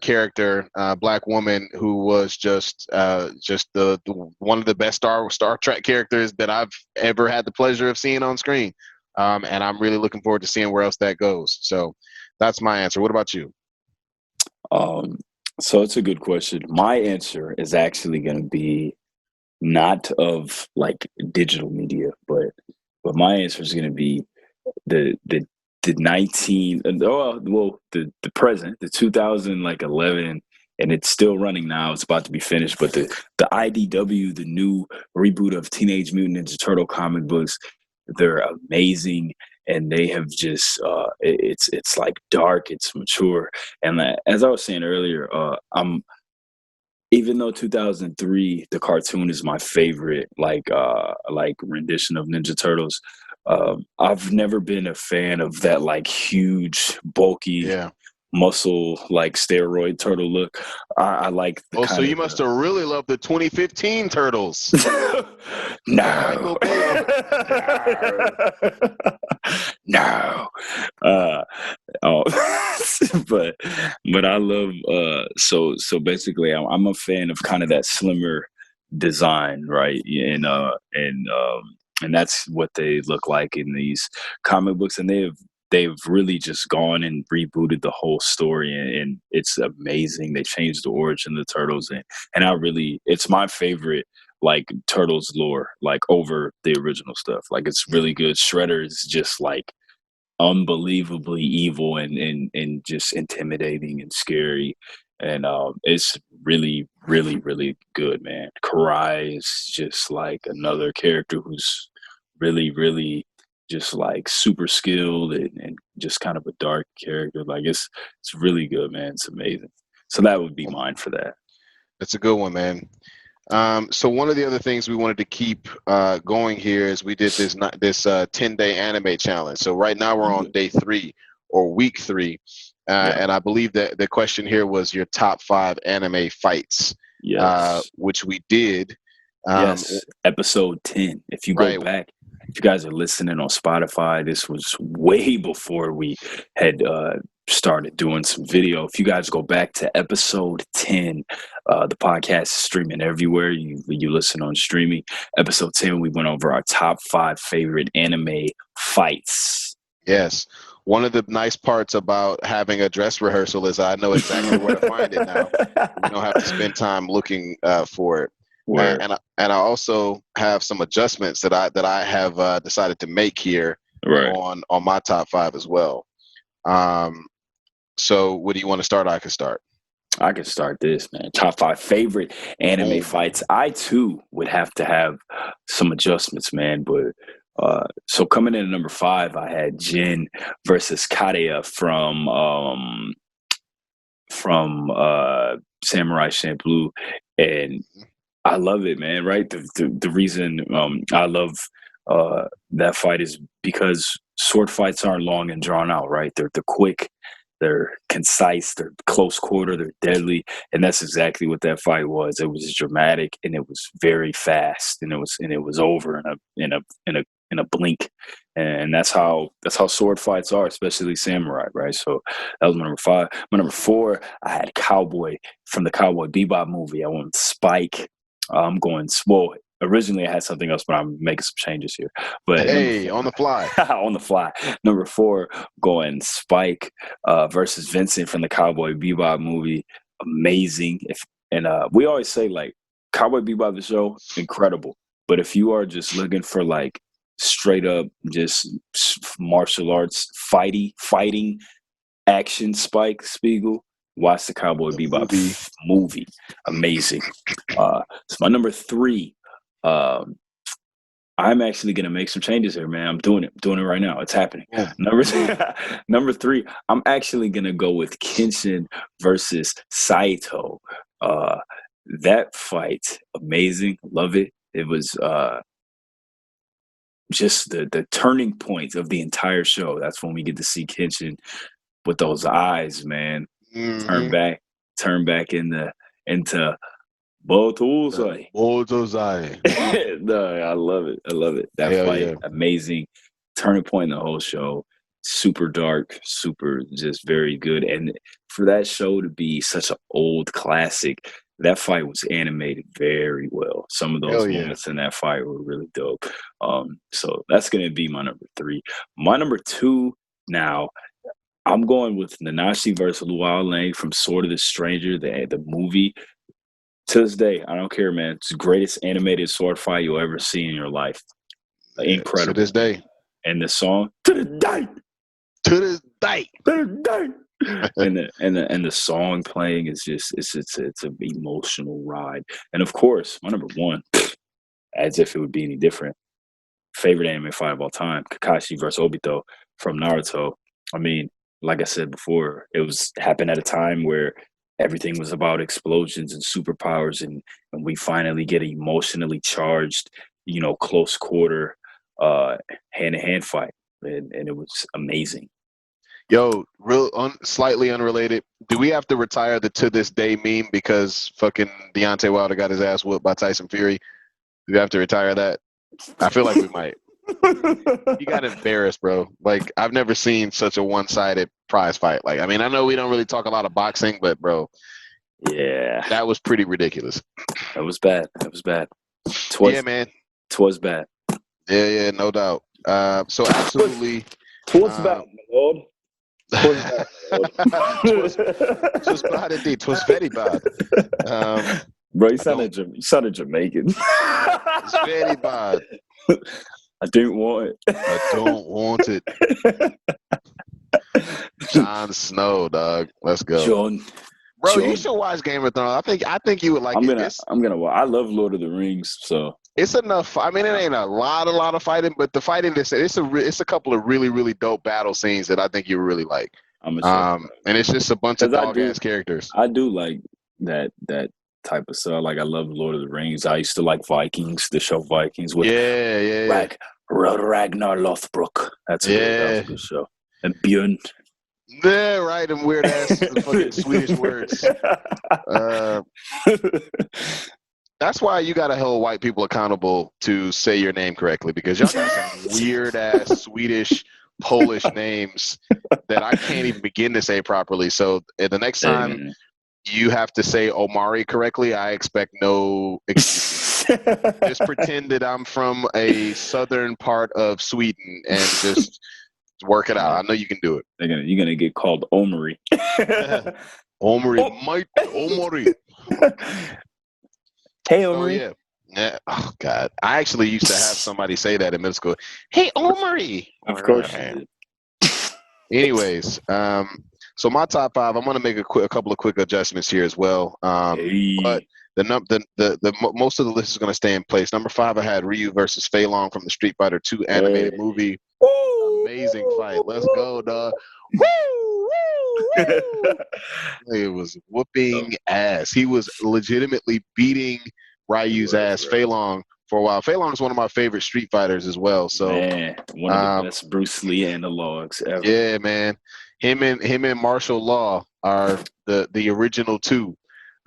character, black woman, who was just the one of the best Star Trek characters that I've ever had the pleasure of seeing on screen. And I'm really looking forward to seeing where else that goes. So that's my answer. What about you? So it's a good question. My answer is actually going to be not of like digital media, but my answer is going to be the 2011, and it's still running now. It's about to be finished, but the IDW, the new reboot of Teenage Mutant Ninja Turtle comic books, they're amazing, and they have just it's like dark, it's mature, and as I was saying earlier, I'm even though 2003 the cartoon is my favorite like rendition of Ninja Turtles, I've never been a fan of that like huge bulky Yeah. muscle like steroid turtle look. I like the So you must have really loved the 2015 Turtles. No. No. Oh, but I love so basically I'm a fan of kind of that slimmer design, right? And that's what they look like in these comic books, and they've really just gone and rebooted the whole story, and it's amazing. They changed the origin of the Turtles, and it's my favorite like Turtles lore, like over the original stuff. Like it's really good. Shredder is just like unbelievably evil and just intimidating and scary, and it's really really good, man. Karai is just like another character who's really just like super skilled and just kind of a dark character. Like it's really good, man. It's amazing. So that would be mine for that. That's a good one, man. So one of the other things we wanted to keep going here is we did this 10-day anime challenge. So right now we're on day 3 or week 3, and I believe that the question here was your top 5 anime fights. Yes. Which we did. Yes, episode 10. If you go back, if you guys are listening on Spotify, this was way before we had started doing some video. If you guys go back to episode 10, the podcast is streaming everywhere you listen on streaming. Episode 10, we went over our top 5 favorite anime fights. Yes. One of the nice parts about having a dress rehearsal is I know exactly where to find it now. We don't have to spend time looking for it. And I also have some adjustments that I have decided to make here on my top 5 as well. So what do you want to start? I can start. I can start this, man. Top 5 favorite anime fights. I too would have to have some adjustments, man. But so coming in at number 5, I had Jin versus Kareya from Samurai Champloo, and I love it, man. Right? The reason I love that fight is because sword fights aren't long and drawn out, right? They're quick, they're concise, they're close quarter, they're deadly, and that's exactly what that fight was. It was dramatic and it was very fast, and it was over in a blink, and that's how sword fights are, especially samurai, right? So that was my number 5. My number 4, I had Cowboy from the Cowboy Bebop movie. I went Spike. I'm going well. Originally, I had something else, but I'm making some changes here. But hey, on the fly, on the fly. Number 4, going Spike versus Vincent from the Cowboy Bebop movie. Amazing. We always say like Cowboy Bebop the show, incredible. But if you are just looking for like straight up just martial arts fighting action, Spike Spiegel, watch the Cowboy Bebop movie. Amazing. So my number 3, I'm actually gonna make some changes here, man. I'm doing it right now. It's happening. Yeah. Number 3, I'm actually gonna go with Kenshin versus Saito. That fight, amazing. Love it. It was just the turning point of the entire show. That's when we get to see Kenshin with those eyes, man. Mm-hmm. Turn back into Botozai. No, I love it. That fight, amazing turning point in the whole show. super dark, super just very good. And for that show to be such an old classic, that fight was animated very well. Some of those Hell yeah. moments in that fight were really dope. So that's going to be my number 3. My number 2 now, I'm going with Nanashi versus Luau Lang from Sword of the Stranger, the movie. To this day, I don't care, man. It's the greatest animated sword fight you'll ever see in your life. Incredible. To this day. And the song, to the day. To this day. To the day. and the song playing is just it's an emotional ride. And of course, my number 1, as if it would be any different, favorite anime fight of all time, Kakashi versus Obito from Naruto. I mean, like I said before, it was happened at a time where everything was about explosions and superpowers, and we finally get an emotionally charged, close quarter hand-to-hand fight, and it was amazing. Yo, slightly unrelated. Do we have to retire the "to this day" meme because fucking Deontay Wilder got his ass whooped by Tyson Fury? Do we have to retire that? I feel like we might. He got embarrassed, bro. Like, I've never seen such a one-sided prize fight. Like, I mean, I know we don't really talk a lot of boxing, but bro, yeah, that was pretty ridiculous. That was bad. Yeah, man. Twas bad. Yeah, no doubt. So absolutely. Twas bad, my lord. Twas bad, my lord. Twas bad indeed. Twas very bad. Bro, you sounded Jamaican. It's very bad. I don't want it. I don't want it. Jon Snow, dog. Let's go. John. You should watch Game of Thrones. I think you would like it. I'm gonna watch. I love Lord of the Rings, so it's enough. I mean, it ain't a lot of fighting, but the fighting it's a couple of really, really dope battle scenes that I think you really like. And it's just a bunch of dog ass characters. I do like that type of stuff. Like, I love Lord of the Rings. I used to like Vikings, the show Vikings with like Ragnar Lothbrok. That's a good show. And Björn. Yeah, right. And weird ass fucking Swedish words. That's why you gotta hold white people accountable to say your name correctly, because y'all got some weird ass Swedish, Polish names that I can't even begin to say properly. So the next time you have to say Omari correctly, I expect no excuses. Just pretend that I'm from a southern part of Sweden and just work it out. I know you can do it. You're gonna get called Omari. Omari, Mike Omari. Hey, Omari. Yeah. Oh God, I actually used to have somebody say that in middle school. Hey, Omari. Of course you did. Anyways, so my top 5. I'm gonna make a couple of quick adjustments here as well. But the most of the list is gonna stay in place. Number 5, I had Ryu versus Fei Long from the Street Fighter 2 animated movie. Amazing fight. Let's go, dog. It was whooping ass. He was legitimately beating Ryu's ass, Fei Long, for a while. Fei Long is one of my favorite Street Fighters as well. So, man, one of the best Bruce Lee analogs ever. Yeah, man. Him and Martial Law are the original two.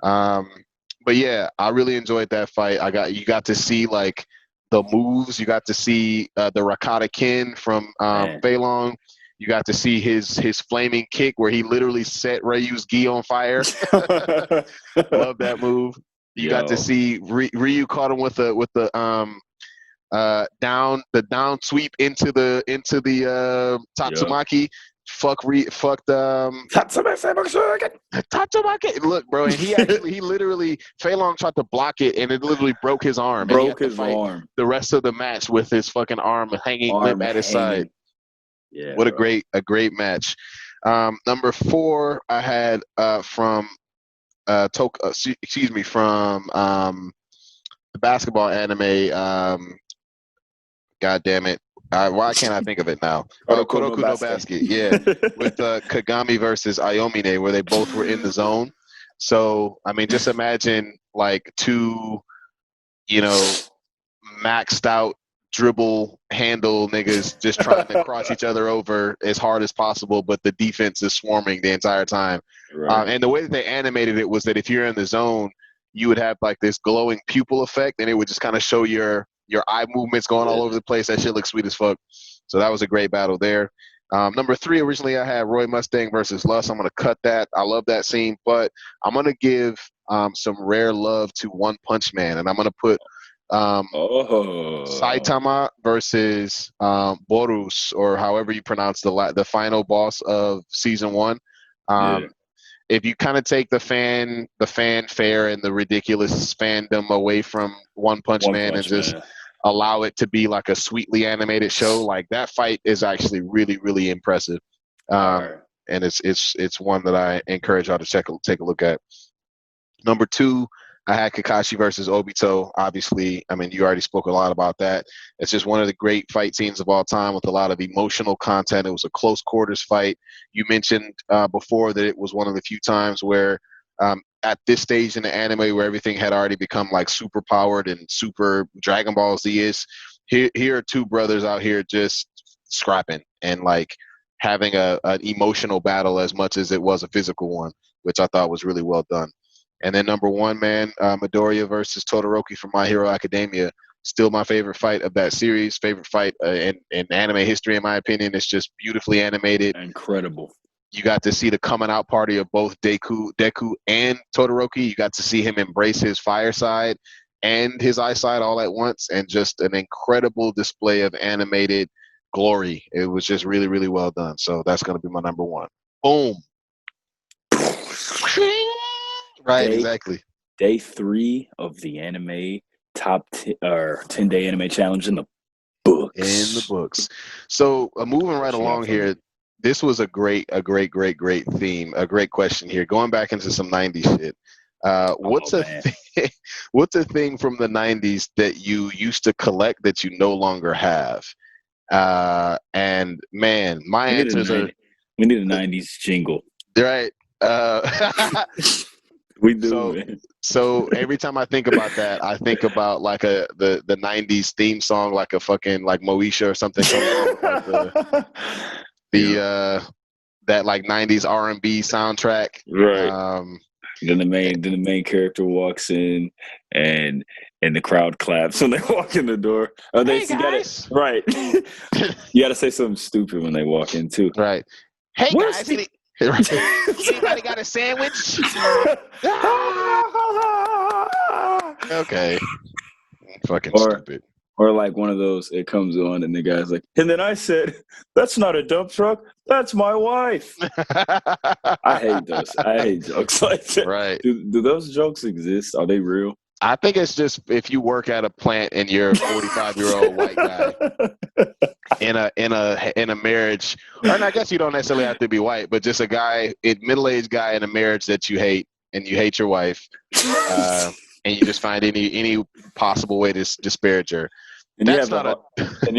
But yeah, I really enjoyed that fight. You got to see like the moves. You got to see the Rakata Kin from Fei Long. You got to see his flaming kick where he literally set Ryu's gi on fire. Love that move. You got to see Ryu caught him with the down sweep into the Tatsumaki. Fucked Tatsumaki. Look, bro, and he literally Fei Long tried to block it, and it literally broke his arm. The rest of the match with his fucking arm hanging limp at his side. Yeah, what a great match. Number 4, I had from the basketball anime. God damn it! Why can't I think of it now? Kuroko no Basket. Yeah, with Kagami versus Ayomine, where they both were in the zone. So I mean, just imagine like two, maxed out dribble handle niggas just trying to cross each other over as hard as possible, but the defense is swarming the entire time. Right. And the way that they animated it was that if you're in the zone, you would have like this glowing pupil effect, and it would just kind of show your eye movements going all over the place. That shit looks sweet as fuck. So that was a great battle there. Number 3, originally I had Roy Mustang versus Lust. I'm going to cut that. I love that scene, but I'm going to give some rare love to One Punch Man, and I'm going to put Saitama versus Borus, or however you pronounce the final boss of season 1. If you kind of take the fanfare and the ridiculous fandom away from One Punch Man and just allow it to be like a sweetly animated show, like that fight is actually really, really impressive. And it's one that I encourage y'all to take a look at. Number 2, I had Kakashi versus Obito. Obviously, I mean, you already spoke a lot about that. It's just one of the great fight scenes of all time with a lot of emotional content. It was a close quarters fight. You mentioned before that it was one of the few times where at this stage in the anime where everything had already become like super powered and super Dragon Ball Z-ish. Here are 2 brothers out here just scrapping and like having an emotional battle as much as it was a physical one, which I thought was really well done. And then number 1, man, Midoriya versus Todoroki from My Hero Academia. Still my favorite fight of that series. Favorite fight in anime history, in my opinion. It's just beautifully animated. Incredible. You got to see the coming out party of both Deku and Todoroki. You got to see him embrace his fire side and his ice side all at once, and just an incredible display of animated glory. It was just really, really well done. So that's going to be my number 1. Boom. Right, exactly. Day 3 of the anime top 10-day anime challenge in the books. So moving right along here, this was a great theme, a great question here. Going back into some 90s shit. What's a thing from the 90s that you used to collect that you no longer have? And man, my answers are. We need a 90s jingle. Right. We do, man. So every time I think about that, I think about like the 90s theme song, like a fucking like Moesha or something. That like 90s R&B soundtrack. Right. Then the main character walks in and the crowd claps when they walk in the door. Hey guys. Right. You gotta say something stupid when they walk in too. Right. Hey guys. Anybody got a sandwich? Okay. Fucking stupid. Or like one of those, it comes on and the guy's like, and then I said, that's not a dump truck, that's my wife. I hate those. I hate jokes like that. Right. Do those jokes exist? Are they real? I think it's just if you work at a plant and you're a 45-year-old white guy in a marriage, and I guess you don't necessarily have to be white, but just a middle-aged guy in a marriage that you hate, and you hate your wife, and you just find any possible way to disparage her. And you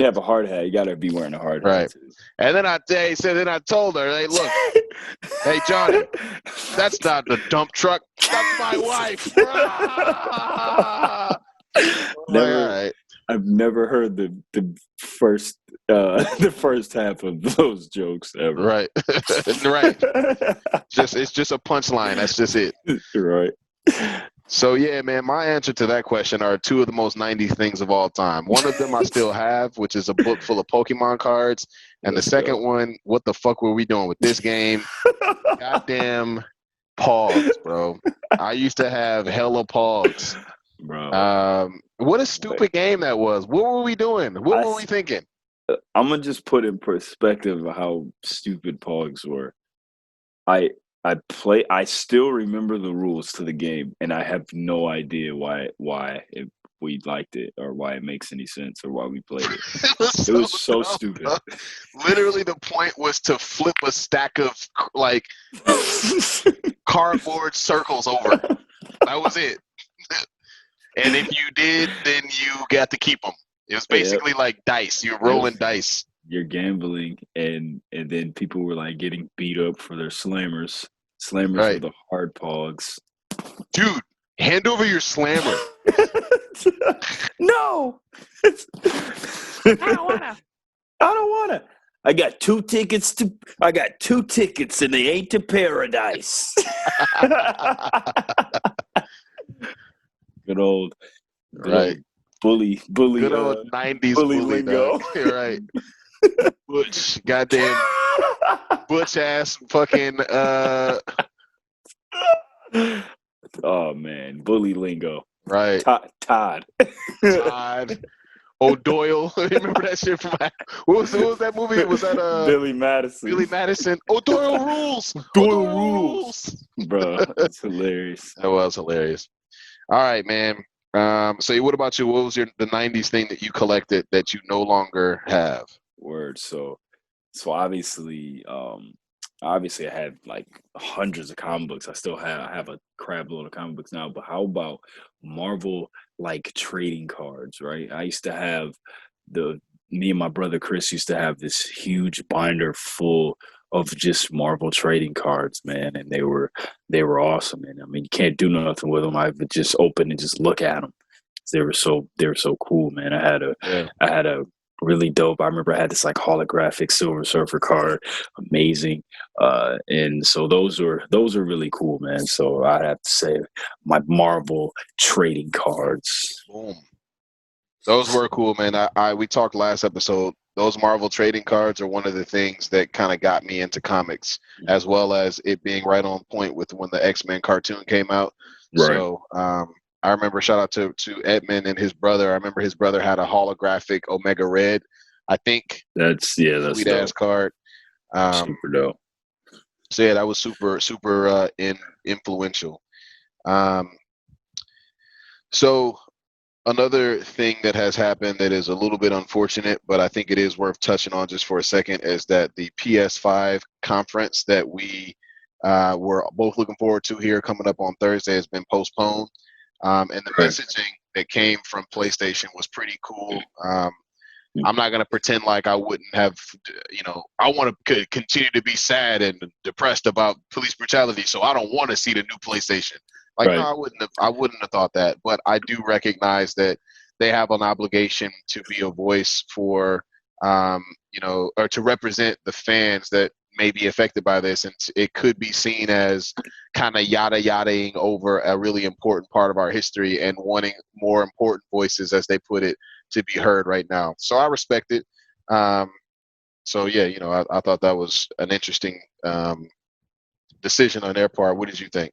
have a hard hat. You gotta be wearing a hard hat. Right. And then I told her, hey, look, hey Johnny, that's not the dump truck. That's my wife. I've never heard the first half of those jokes ever. Right. Right. It's just a punchline. That's just it. Right. So yeah, man, my answer to that question are 2 of the most 90s things of all time. One of them I still have, which is a book full of Pokemon cards. And the second one, what the fuck were we doing with this game? Goddamn Pogs, bro. I used to have hella Pogs. Bro. What a stupid game that was. What were we doing? What were we thinking? I'm going to just put in perspective how stupid Pogs were. I still remember the rules to the game, and I have no idea why we liked it or why it makes any sense or why we played it. It was so stupid. Literally, the point was to flip a stack of like cardboard circles over. That was it. And if you did, then you got to keep them. It was basically like dice. You're rolling dice. You're gambling, and then people were like getting beat up for their slammers. Slammers right. were the hard Pogs. Dude, hand over your slammer. No! I don't wanna. I got 2 tickets and they ain't to paradise. Good old right. Bully. Good old 90s bully lingo. Right. Butch, goddamn butch ass fucking Oh man, bully lingo. right. Todd. Todd O'Doyle. Remember that shit from what was that movie? Was that Billy Madison? Billy Madison. O'Doyle rules. Doyle rules. Bro, it's hilarious. That was hilarious. All right, man. So what about you? What was the 90s thing that you collected that you no longer have? Word. So obviously, I had like hundreds of comic books. I have a crap load of comic books now. But how about Marvel like trading cards? Right. I used to have me and my brother Chris used to have this huge binder full of just Marvel trading cards, man, and they were awesome. And I mean, you can't do nothing with them. I would just open and just look at them. They were so cool, man. I had a really dope. I remember I had this like holographic Silver Surfer card, amazing. And so those are really cool, man. So I'd have to say my Marvel trading cards. Boom. Those were cool, man. We talked last episode. Those Marvel trading cards are one of the things that kind of got me into comics, as well as it being right on point with when the X-Men cartoon came out. Right. So I remember, shout out to Edmund and his brother. I remember his brother had a holographic Omega Red. I think that's sweet ass card. Super dope. So yeah, that was super influential. So another thing that has happened that is a little bit unfortunate, but I think it is worth touching on just for a second, is that the PS5 conference that we were both looking forward to here coming up on Thursday has been postponed. And the messaging that came from PlayStation was pretty cool. I'm not going to pretend like I wouldn't have, I want to continue to be sad and depressed about police brutality, so I don't want to see the new PlayStation. Like, no, I wouldn't have thought that. But I do recognize that they have an obligation to be a voice for, or to represent the fans that may be affected by this. And it could be seen as kind of yada-yadaing over a really important part of our history and wanting more important voices, as they put it, to be heard right now. So I respect it. So yeah, I thought that was an interesting decision on their part. What did you think?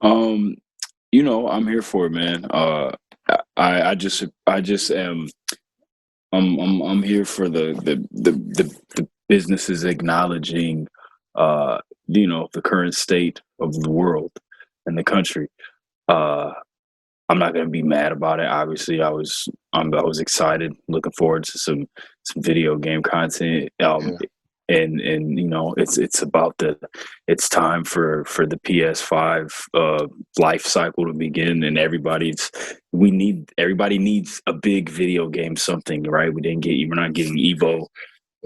I'm here for it, man. I just am. I'm here for the businesses acknowledging, the current state of the world and the country. I'm not gonna be mad about it. Obviously, I was excited, looking forward to some video game content. And it's about it's time for the PS5 life cycle to begin, and everybody needs a big video game something, right? We're not getting Evo.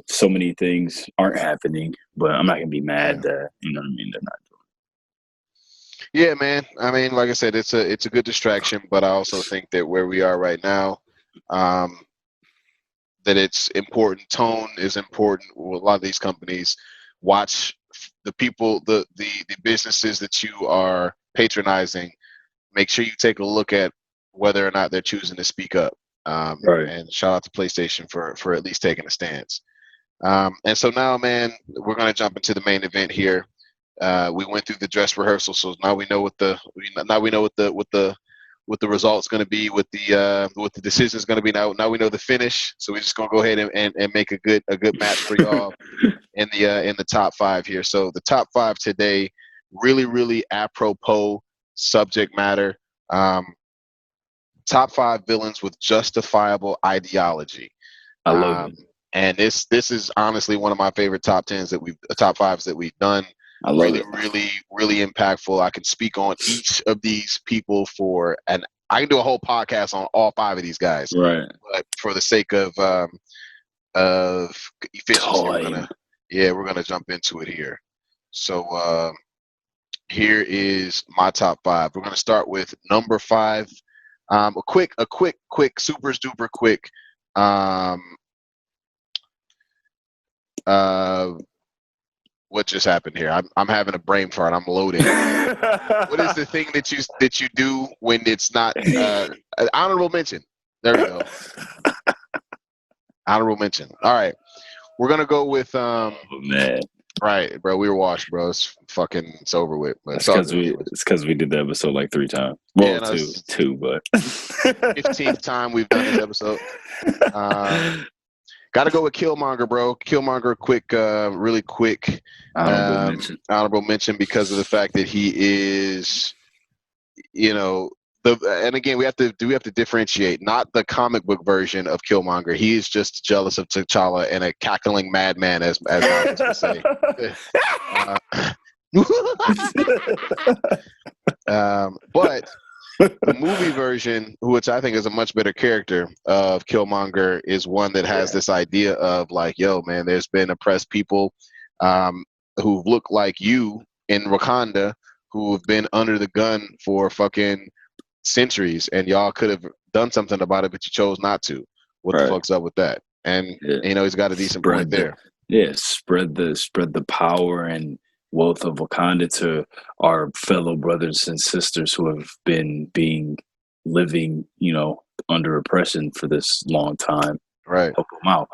So many things aren't happening, but I'm not gonna be mad that they're not doing it. Yeah, man. I mean, like I said, it's a good distraction, but I also think that where we are right now, that it's important. Tone is important. A lot of these companies watch the people, the businesses that you are patronizing. Make sure you take a look at whether or not they're choosing to speak up. And shout out to PlayStation for at least taking a stance. And so now, man, we're going to jump into the main event here. We went through the dress rehearsal, so now we know what the results going to be, what the decision is going to be. Now we know the finish, so we're just going to go ahead and make a good match for y'all in the top 5 here. So the top 5 today, really apropos subject matter. Top 5 villains with justifiable ideology. I love it. And this is honestly one of my favorite top 5s that we've done. I love it. Really impactful. I can speak on each of these people I can do a whole podcast on all 5 of these guys. Right. But for the sake of efficiency, we're gonna jump into it here. So here is my top 5. We're gonna start with number 5. A quick, super duper quick. What just happened here? I'm having a brain fart. I'm loading. What is the thing that you do when it's not honorable mention? There we go. Honorable mention. All right, we're gonna go with Man, right, bro. We were washed, bro. It's over with. But it's it's all because good. we did the episode like 3 times. Yeah, Well, no, two, but 15th time we've done this episode. Got to go with Killmonger, bro. Killmonger, really quick honorable mention because of the fact that he is, you know, and again we have to differentiate, not the comic book version of Killmonger. He is just jealous of T'Challa and a cackling madman, as Noveliss would say. But the movie version, which I think is a much better character of Killmonger, is one that has this idea of like, yo, man, there's been oppressed people who look like you in Wakanda who have been under the gun for fucking centuries, and y'all could have done something about it, but you chose not to. What the fuck's up with that? And he's got a decent point there. Spread the power and wealth of Wakanda to our fellow brothers and sisters who have been living, under oppression for this long time. Right. Help them out.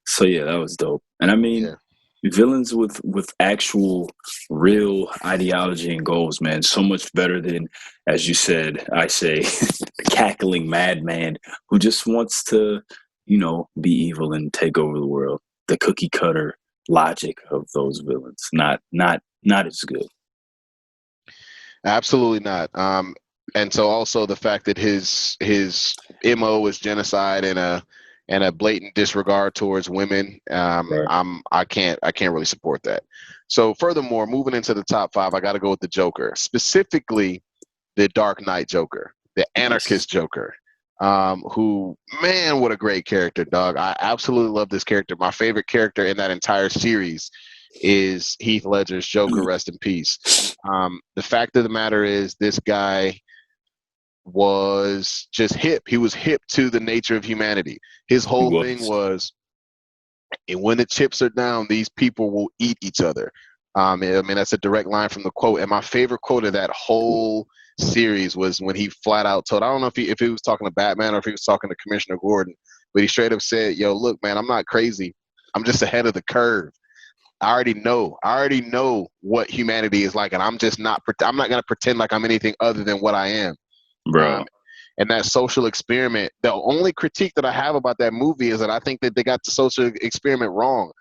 So yeah, that was dope. And I mean, villains with actual real ideology and goals, man, so much better than, as you said, I say, the cackling madman who just wants to, be evil and take over the world. The cookie cutter logic of those villains, not as good. Absolutely not. And so also the fact that his MO is genocide and a blatant disregard towards women, I can't really support that. So furthermore, moving into the top 5, I got to go with the Joker, specifically the Dark Knight Joker, the anarchist Joker. Who, man, what a great character, dog. I absolutely love this character. My favorite character in that entire series is Heath Ledger's Joker, rest in peace. The fact of the matter is this guy was just hip. He was hip to the nature of humanity. His whole thing was, and when the chips are down, these people will eat each other. I mean, that's a direct line from the quote. And my favorite quote of that whole series was when he flat out told, I don't know if he was talking to Batman or if he was talking to Commissioner Gordon, but he straight up said, yo, look, man, I'm not crazy. I'm just ahead of the curve. I already know what humanity is like, and I'm not going to pretend like I'm anything other than what I am. Bro. And that social experiment, the only critique that I have about that movie is that I think that they got the social experiment wrong.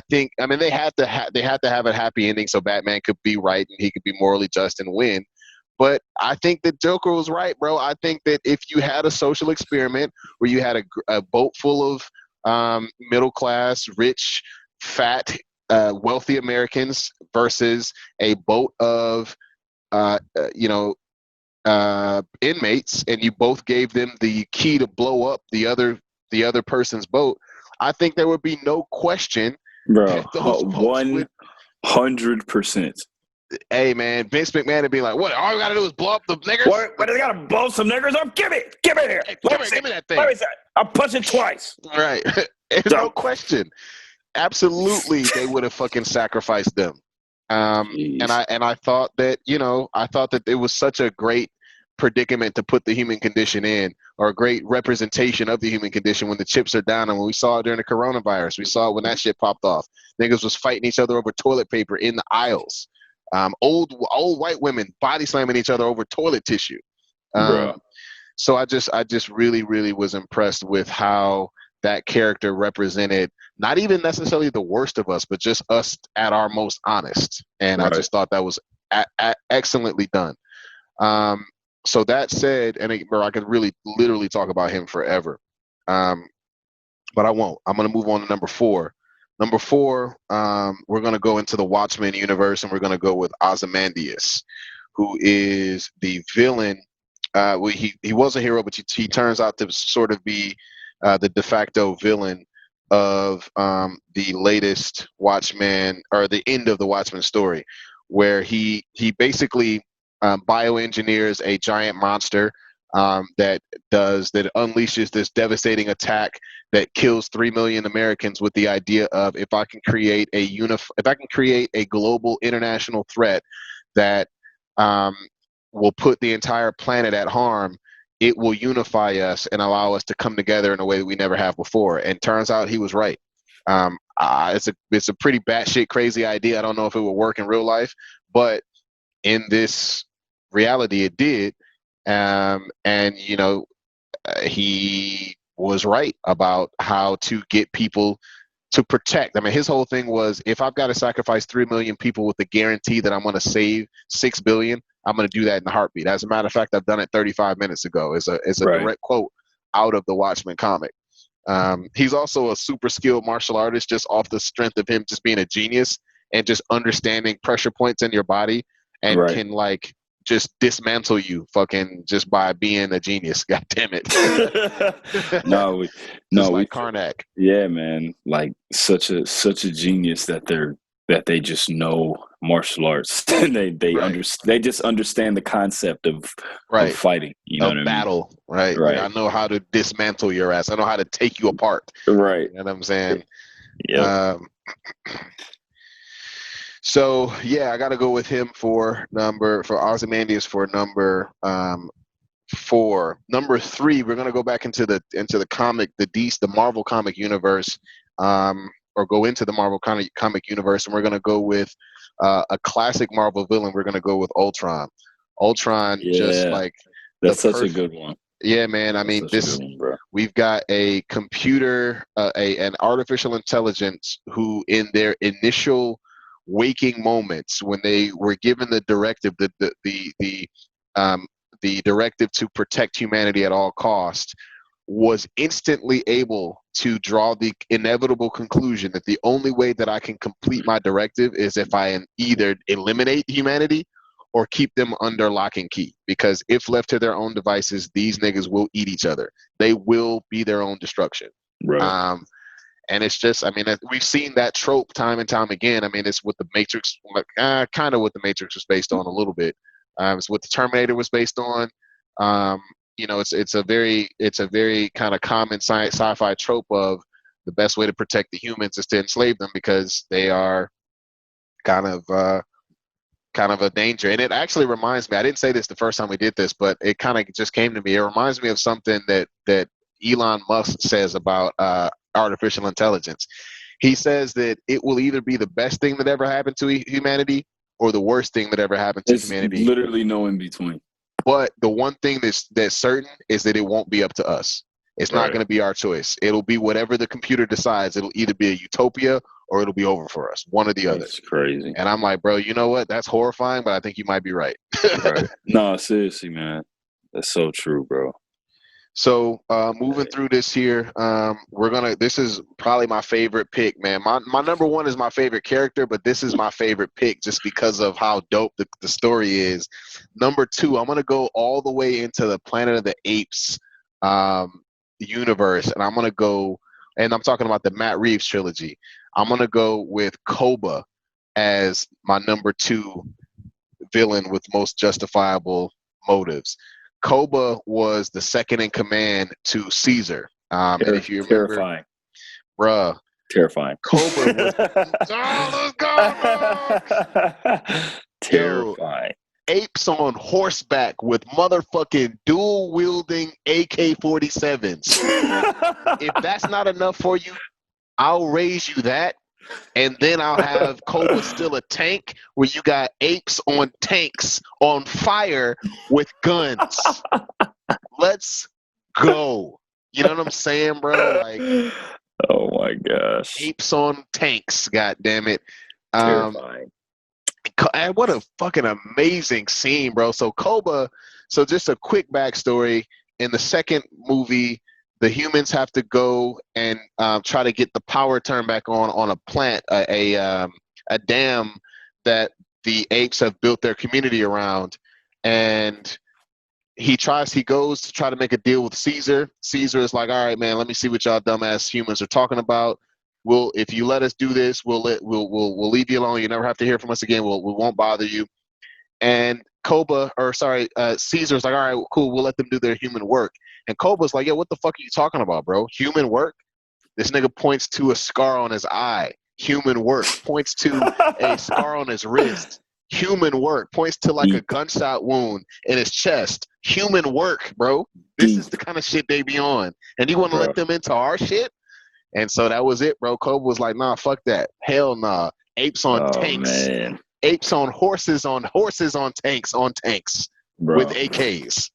They had to have a happy ending so Batman could be right and he could be morally just and win. But I think that Joker was right, bro. I think that if you had a social experiment where you had a boat full of middle class, rich, fat, wealthy Americans versus a boat of inmates, and you both gave them the key to blow up the other person's boat, I think there would be no question, bro. 100%. Hey man, Vince McMahon would be like, "What? All we gotta do is blow up the niggers? What? They gotta blow some niggers up? Give me here. Hey, give me that thing. Let me see. I'll punch it twice." Right. There's no question. Absolutely, they would have fucking sacrificed them. And I thought that it was such a great predicament to put the human condition in, or a great representation of the human condition when the chips are down. And when we saw it during the coronavirus, we saw it when that shit popped off. Niggas was fighting each other over toilet paper in the aisles. Old white women body slamming each other over toilet tissue. So I just really, really was impressed with how that character represented not even necessarily the worst of us, but just us at our most honest. And I just thought that was excellently done. So that said, I could really literally talk about him forever. But I won't. I'm going to move on to number 4. Number 4, we're going to go into the Watchmen universe, and we're going to go with Ozymandias, who is the villain. He was a hero, but he turns out to sort of be the de facto villain of the latest Watchmen, or the end of the Watchmen story, where he basically bioengineers a giant monster that unleashes this devastating attack that kills 3 million Americans, with the idea of, if I can create a global international threat that will put the entire planet at harm, it will unify us and allow us to come together in a way that we never have before. And turns out he was right. It's a pretty batshit crazy idea. I don't know if it would work in real life, but in this reality, it did. And you know, he was right about how to get people to protect. I mean, his whole thing was, if I've got to sacrifice 3 million people with the guarantee that I'm going to save 6 billion, I'm going to do that in a heartbeat. As a matter of fact, I've done it 35 minutes ago. It's a direct quote out of the Watchmen comic. He's also a super skilled martial artist, just off the strength of him just being a genius and just understanding pressure points in your body, and can like just dismantle you fucking just by being a genius. God damn it. No, like Karnak. Yeah, man. Like such a genius that they just know martial arts. they they just understand the concept of fighting. You know what I mean? Battle, right? Right. I know how to dismantle your ass. I know how to take you apart. Right. You know what I'm saying? Yeah. So yeah, I got to go with him for Ozymandias for number 4. Number 3, we're gonna go back into the comic, the Marvel comic universe, or go into the Marvel comic universe, and we're gonna go with a classic Marvel villain. We're gonna go with Ultron. Ultron, just like that's such a good one. Yeah, man. I mean, we've got a computer, an artificial intelligence who, in their initial waking moments, when they were given the directive, the directive to protect humanity at all costs, was instantly able to draw the inevitable conclusion that the only way that I can complete my directive is if I either eliminate humanity or keep them under lock and key. Because if left to their own devices, these niggas will eat each other. They will be their own destruction. Right. And it's just, I mean, we've seen that trope time and time again. I mean, it's what the Matrix, kind of what the Matrix was based on a little bit. It's what the Terminator was based on. You know, it's a very kind of common sci-fi trope of the best way to protect the humans is to enslave them, because they are kind of a danger. And it actually reminds me, I didn't say this the first time we did this, but it kind of just came to me. It reminds me of something that Elon Musk says about artificial intelligence. He says that it will either be the best thing that ever happened to humanity or the worst thing that ever happened to humanity. Literally no in between. But the one thing that's certain is that it won't be up to us. It's not going to be our choice. It'll be whatever the computer decides. It'll either be a utopia or it'll be over for us, one or the other. That's crazy. And I'm like, bro, you know what? That's horrifying, but I think you might be right. Right. No, seriously, man. That's so true, bro. So moving through this here, this is probably my favorite pick, man. My number 1 is my favorite character, but this is my favorite pick just because of how dope the story is. Number 2, I'm going to go all the way into the Planet of the Apes universe, and I'm going to go, and I'm talking about the Matt Reeves trilogy. I'm going to go with Koba as my number 2 villain with most justifiable motives. Koba was the second in command to Caesar. And if you remember, terrifying. Bruh. Terrifying. Koba was let's go, terrifying. Apes on horseback with motherfucking dual wielding AK-47s. If that's not enough for you, I'll raise you that. And then I'll have Koba still a tank where you got apes on tanks on fire with guns. Let's go. You know what I'm saying, bro? Like, oh my gosh. Apes on tanks, god damn it. Terrifying. And what a fucking amazing scene, bro. So Koba, so just a quick backstory. In the second movie, the humans have to go and try to get the power turned back on a plant, a dam that the apes have built their community around. And he goes to try to make a deal with Caesar. Caesar is like, all right, man, let me see what y'all dumbass humans are talking about. If you let us do this, we'll leave you alone. You never have to hear from us again. We won't bother you. And Caesar's like, all right, cool, we'll let them do their human work. And Koba's like, yo, what the fuck are you talking about, bro? Human work? This nigga points to a scar on his eye. Human work. Points to a scar on his wrist. human work. Points to like a gunshot wound in his chest. Human work, bro. This is the kind of shit they be on. And you want to let them into our shit? And so that was it, bro. Kobe was like, nah, fuck that. Hell nah. Apes on tanks. Man. Apes on horses on tanks Bro. with AKs.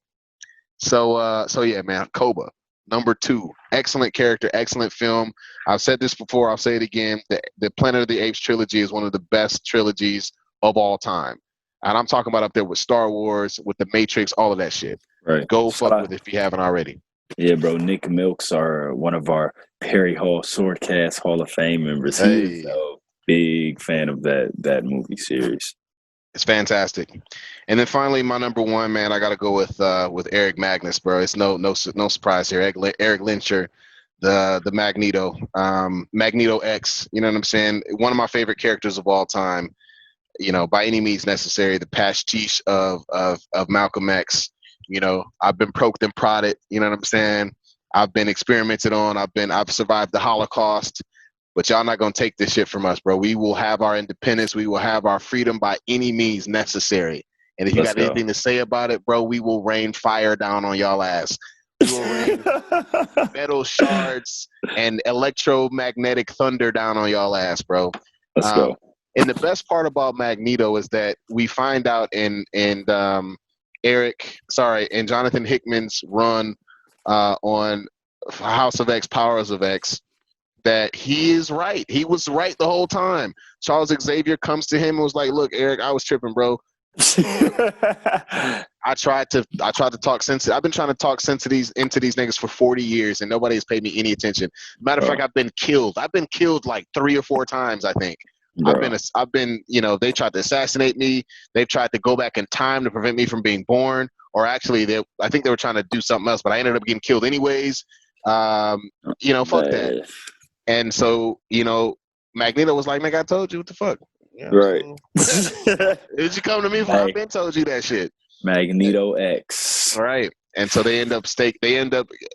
So yeah, man. Koba, number 2. Excellent character, excellent film. I've said this before, I'll say it again. The Planet of the Apes trilogy is one of the best trilogies of all time. And I'm talking about up there with Star Wars, with The Matrix, all of that shit. Right. Go fuck with it if you haven't already. Yeah, bro. Nick Milks are one of our Perry Hall SwordCast Hall of Fame members. He is a big fan of that movie series. It's fantastic. And then finally, my number 1, man, I got to go with Eric Magnus, bro. It's no surprise here. Eric Lyncher, the Magneto, Magneto X. You know what I'm saying? One of my favorite characters of all time. You know, by any means necessary, the pastiche of Malcolm X. You know, I've been poked and prodded. You know what I'm saying? I've been experimented on. I've survived the Holocaust. But y'all not gonna take this shit from us, bro. We will have our independence. We will have our freedom by any means necessary. And if you got anything to say about it, bro, we will rain fire down on y'all ass. We will rain metal shards and electromagnetic thunder down on y'all ass, bro. Let's go. And the best part about Magneto is that we find out in Jonathan Hickman's run on House of X, Powers of X, that he is right. He was right the whole time. Charles Xavier comes to him and was like, "Look, Eric, I was tripping, bro. I tried to talk sense. I've been trying to talk sense into these niggas for 40 years, and nobody has paid me any attention. Matter of fact, I've been killed. I've been killed like 3 or 4 times, I think. I've been, you know, they tried to assassinate me. They've tried to go back in time to prevent me from being born, or actually, I think they were trying to do something else, but I ended up getting killed anyways. You know, fuck that." And so, you know, Magneto was like, "Nigga, I told you, what the fuck?" You know, right. Did you come to me for? I've been told you that shit. Magneto X. Right. And so they end up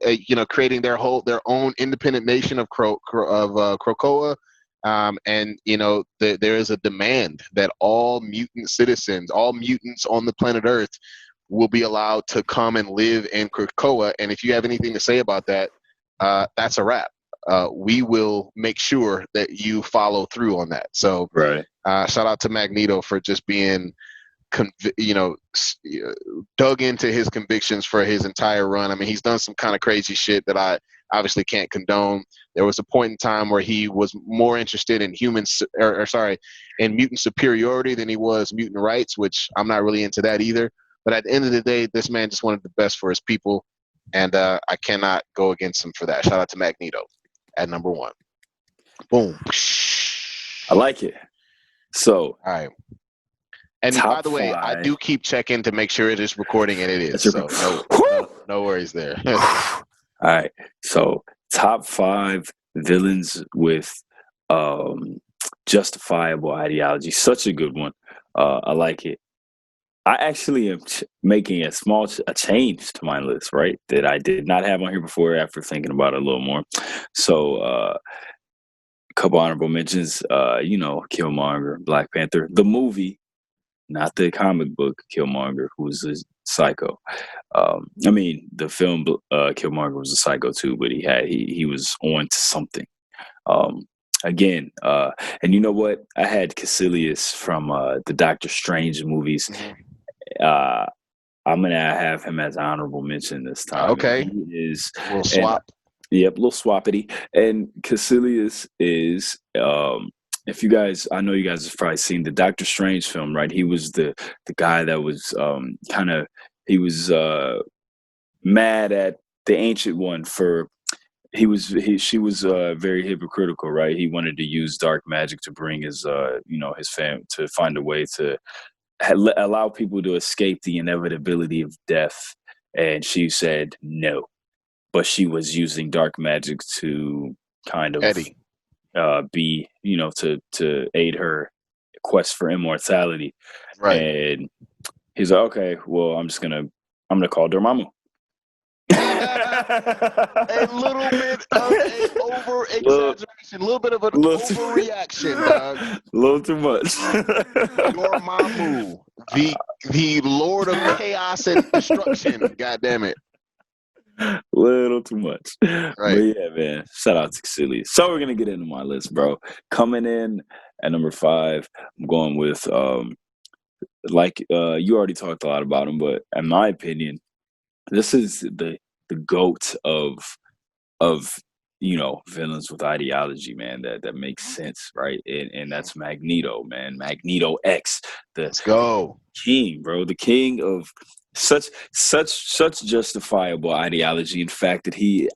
you know, creating their own independent nation of Krakoa. And you know, there is a demand that all mutant citizens, all mutants on the planet Earth, will be allowed to come and live in Krakoa. And if you have anything to say about that, that's a wrap. We will make sure that you follow through on that. So, shout out to Magneto for just being, dug into his convictions for his entire run. I mean, he's done some kind of crazy shit that I obviously can't condone. There was a point in time where he was more interested in in mutant superiority than he was mutant rights, which I'm not really into that either. But at the end of the day, this man just wanted the best for his people, and I cannot go against him for that. Shout out to Magneto at number 1. Boom. I like it. So, all right. And by the way, I do keep checking to make sure it is recording, and it is. So no worries there. All right. So top 5 villains with justifiable ideology. Such a good one. I like it. I actually am making a change to my list, right? That I did not have on here before after thinking about it a little more. So a couple honorable mentions, Killmonger, Black Panther, the movie, not the comic book Killmonger, who's a psycho. I mean, the film Killmonger was a psycho too, but he was on to something. Again, and you know what? I had Caecilius from the Doctor Strange movies. I'm gonna have him as honorable mention this time. Okay, he is a little swap. Yep, little swappity. And Caecilius is, if you guys, I know you guys have probably seen the Doctor Strange film, right? He was the guy that was he was mad at the Ancient One for. She was very hypocritical, right? He wanted to use dark magic to bring his his family, to find a way to allow people to escape the inevitability of death, and she said no, but she was using dark magic to kind of be, to aid her quest for immortality. Right. And he's like, okay, well, I'm gonna call Dormammu. A little bit of a over exaggeration, a little bit of an overreaction, dog. A little too much. Your Mamu, the Lord of Chaos and Destruction. God damn it. Little too much. Right. But yeah, man. Shout out to Caecilius. So we're gonna get into my list, bro. Coming in at number 5, I'm going with you already talked a lot about him, but in my opinion, this is the GOAT of villains with ideology, man, that makes sense, right? And that's Magneto, man. Magneto X, Let's go. king, bro, the king of such justifiable ideology. In fact, that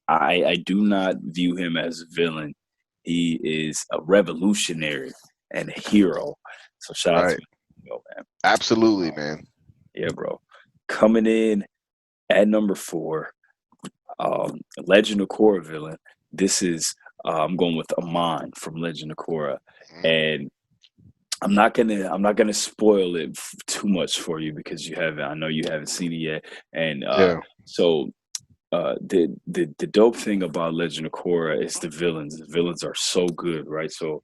I do not view him as a villain. He is a revolutionary and a hero. So shout out to Magneto, man. Absolutely, man. Yeah, bro. Coming in at number 4, Legend of Korra villain. This is I'm going with Amon from Legend of Korra, and I'm not gonna spoil it too much for you because I know you haven't seen it yet, and so the dope thing about Legend of Korra is the villains. The villains are so good, right? So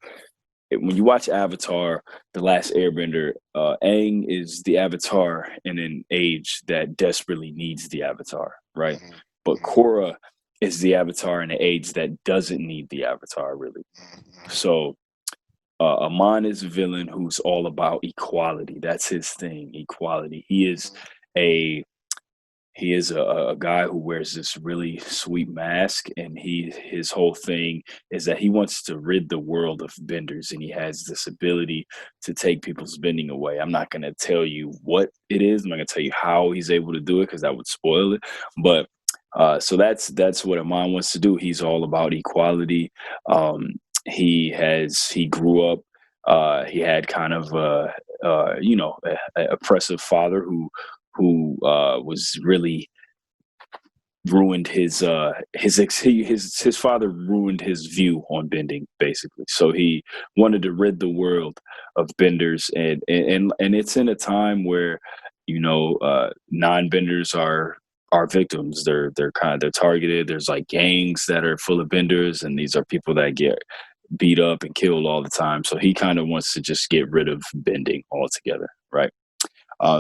when you watch Avatar: The Last Airbender, Aang is the Avatar in an age that desperately needs the Avatar, right? But Korra is the Avatar in an age that doesn't need the Avatar, really. So Amon is a villain who's all about equality. That's his thing, equality. He is a guy who wears this really sweet mask, and his whole thing is that he wants to rid the world of benders, and he has this ability to take people's bending away. I'm not going to tell you what it is. I'm not going to tell you how he's able to do it because that would spoil it. But so that's what Amon wants to do. He's all about equality. He grew up. He had kind of an oppressive father who was really ruined his father ruined his view on bending, basically. So he wanted to rid the world of benders, and it's in a time where non-benders are victims. They're targeted. There's like gangs that are full of benders, and these are people that get beat up and killed all the time. So he kind of wants to just get rid of bending altogether, right?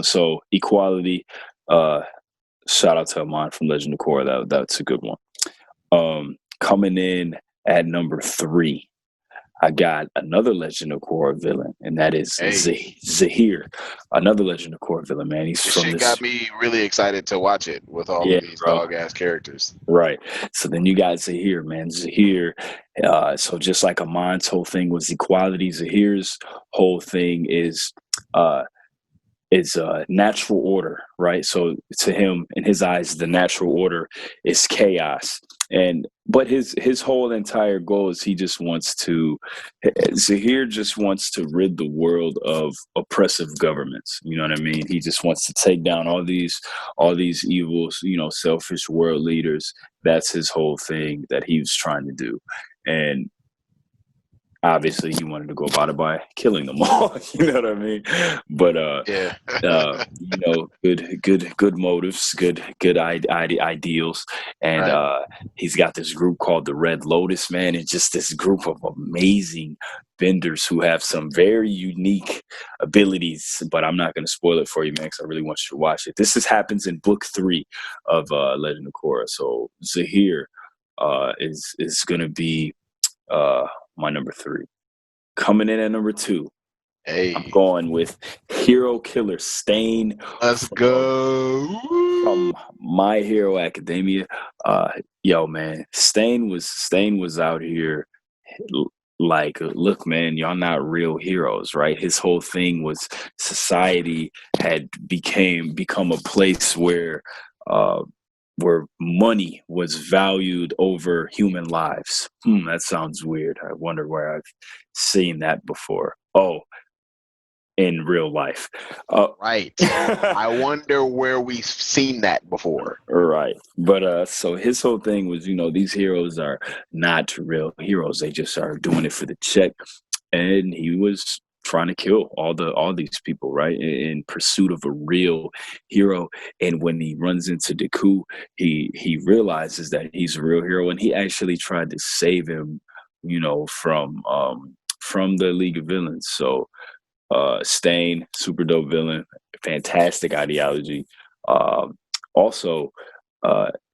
So equality. Shout out to Amon from Legend of Korra. That's a good one. Coming in at number 3, I got another Legend of Korra villain, and that is Zahir, another Legend of Korra villain, man. This got me really excited to watch it with all of these dog-ass characters. Right. So then you got Zahir, man. Zahir, so just like Amon's whole thing was equality, Zahir's whole thing is natural order, right? So to him, in his eyes, the natural order is chaos. But his whole entire goal is Zahir just wants to rid the world of oppressive governments. You know what I mean? He just wants to take down all these evil, selfish world leaders. That's his whole thing that he was trying to do. And obviously he wanted to go about it by killing them all. You know what I mean? But good motives, good ideals, and he's got this group called the Red Lotus, man. It's just this group of amazing benders who have some very unique abilities. But I'm not going to spoil it for you, man, because I really want you to watch it. This happens in book 3 of Legend of Korra. So Zahir is going to be my number 3. Coming in at number 2, I'm going with Hero Killer Stain. Let's go. From My Hero Academia. Yo, man, Stain was out here like, look, man, y'all not real heroes, right? His whole thing was society had become a place where money was valued over human lives. That sounds weird. I wonder where I've seen that before. Oh, in real life. Right. I wonder where we've seen that before. Right. But so his whole thing was, these heroes are not real heroes. They just are doing it for the check. And he was trying to kill all these people, right? In pursuit of a real hero. And when he runs into Deku, he realizes that he's a real hero, and he actually tried to save him, from the League of Villains. So Stain, super dope villain, fantastic ideology. Also,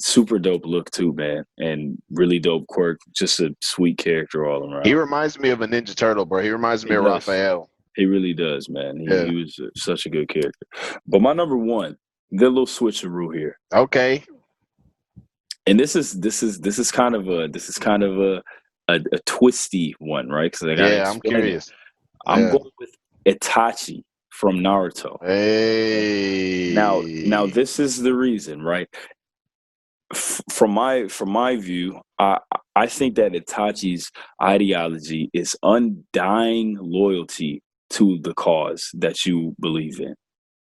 super dope look too, man, and really dope quirk. Just a sweet character all around. He reminds me of a Ninja Turtle, bro. He reminds me of Raphael. He really does, man. He was such a good character. But my number one, the little switcheroo here. Okay. And this is kind of a twisty one, right? Because I'm curious. I'm going with Itachi from Naruto. Hey. Now this is the reason, right? From my view, I think that Itachi's ideology is undying loyalty to the cause that you believe in,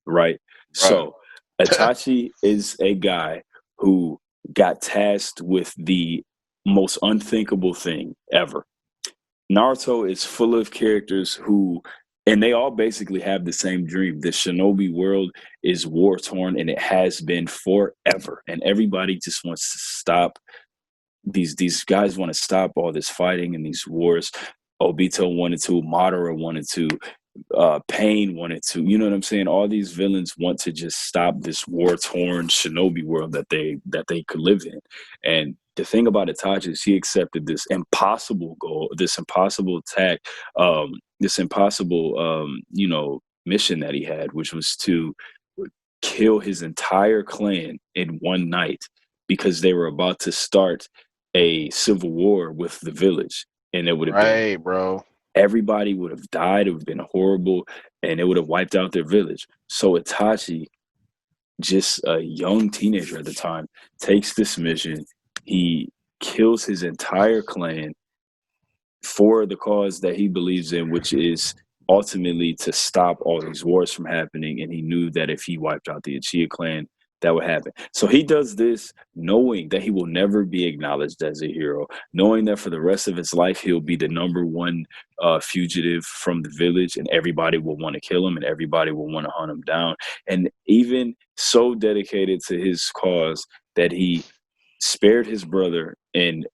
right? So Itachi is a guy who got tasked with the most unthinkable thing ever. Naruto is full of characters who, and they all basically have the same dream. The shinobi world is war torn, and it has been forever. And everybody just wants to stop. These guys want to stop all this fighting and these wars. Obito wanted to, Madara wanted to, Pain wanted to. You know what I'm saying? All these villains want to just stop this war torn shinobi world that they could live in. And the thing about Itachi is he accepted this impossible goal, this impossible attack, this impossible, mission that he had, which was to kill his entire clan in one night because they were about to start a civil war with the village. And it would have been, bro. Everybody would have died. It would have been horrible, and it would have wiped out their village. So Itachi, just a young teenager at the time, takes this mission. He kills his entire clan for the cause that he believes in, which is ultimately to stop all these wars from happening. And he knew that if he wiped out the Uchiha clan, that would happen. So he does this knowing that he will never be acknowledged as a hero, knowing that for the rest of his life, he'll be the number one fugitive from the village, and everybody will want to kill him and everybody will want to hunt him down. And even so dedicated to his cause that he spared his brother and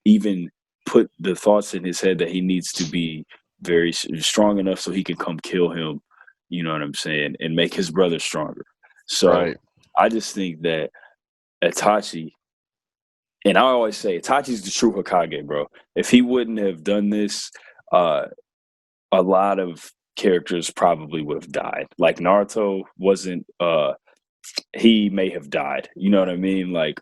even put the thoughts in his head that he needs to be very strong enough so he can come kill him, you know what I'm saying, and make his brother stronger. So I just think that Itachi, and I always say Itachi's the true Hokage, bro. If he wouldn't have done this, a lot of characters probably would have died. Like Naruto wasn't, he may have died. You know what I mean? Like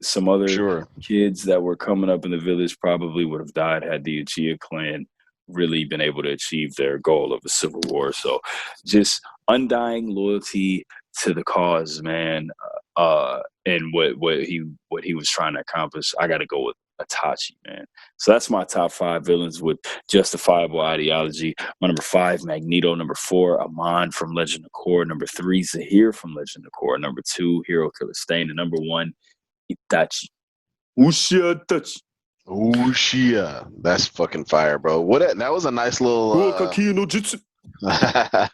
some other kids that were coming up in the village probably would have died had the Uchiha clan really been able to achieve their goal of a civil war. So just undying loyalty to the cause, man, and what he was trying to accomplish. I got to go with Itachi, man. So that's my top 5 villains with justifiable ideology. My number 5, Magneto. Number 4, Amon from Legend of Korra. Number 3, Zahir from Legend of Korra. Number 2, Hero Killer Stain. And number 1, Itachi. Uchiha Itachi. Uchiha. That's fucking fire, bro. That was a nice little that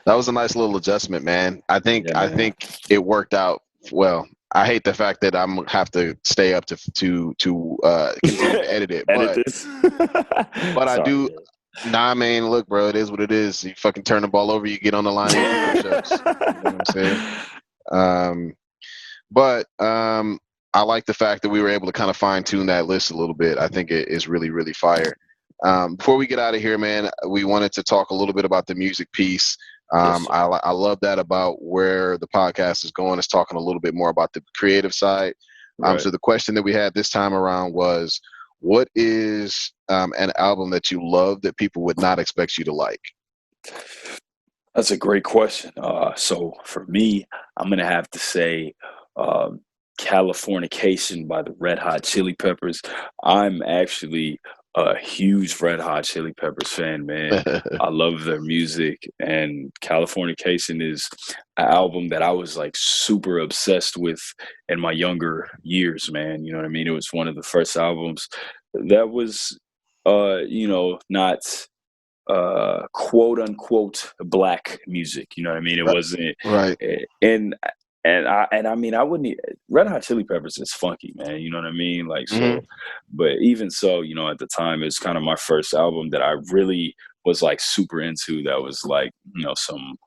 was a nice little adjustment, man. I think it worked out well. I hate the fact that I'm gonna have to stay up to continue to edit it. But I do. Nah, man. Look, bro. It is what it is. You fucking turn the ball over. You get on the line and do push-ups. You know what I'm saying? But I like the fact that we were able to kind of fine tune that list a little bit. I think it is really, really fire. Before we get out of here, man, we wanted to talk a little bit about the music piece. I love that about where the podcast is going. It's talking a little bit more about the creative side. So the question that we had this time around was, what is an album that you love that people would not expect you to like? That's a great question. So for me, I'm going to have to say Californication by the Red Hot Chili Peppers. I'm actually a huge Red Hot Chili Peppers fan, man. I love their music, and Californication is an album that I was like super obsessed with in my younger years, man. You know what I mean? It was one of the first albums that was, not quote unquote black music. You know what I mean? It wasn't Right. and I mean, I wouldn't. Red Hot Chili Peppers is funky, man. You know what I mean? Like so, but even so, you know, at the time, it's kind of my first album that I really was like super into. That was like, you know, some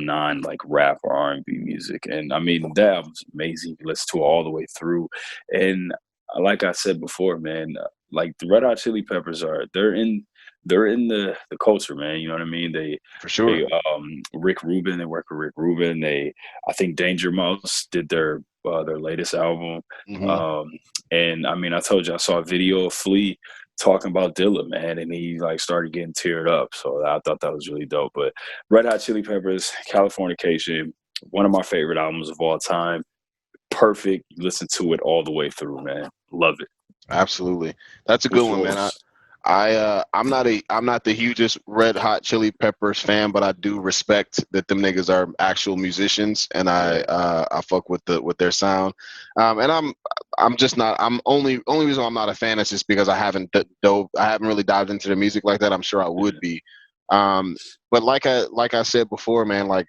non like rap or R&B music, and I mean that album's amazing. You listen to it all the way through, and like I said before, man, like the Red Hot Chili Peppers they're in the culture, man. You know what I mean? For sure. Rick Rubin, they work with Rick Rubin. I think Danger Mouse did their latest album. And I mean, I told you I saw a video of Flea talking about Dilla, man, and he like started getting teared up. So I thought that was really dope. But Red Hot Chili Peppers, Californication, one of my favorite albums of all time. Perfect. You listen to it all the way through, man. Love it. Absolutely. That's a good What's one, man. yours? I'm not the hugest Red Hot Chili Peppers fan, but I do respect that them niggas are actual musicians, and I fuck with their sound. And I'm just not. I'm only reason I'm not a fan is just because I haven't really dived into the music like that. I'm sure I would be. But like I said before, man, like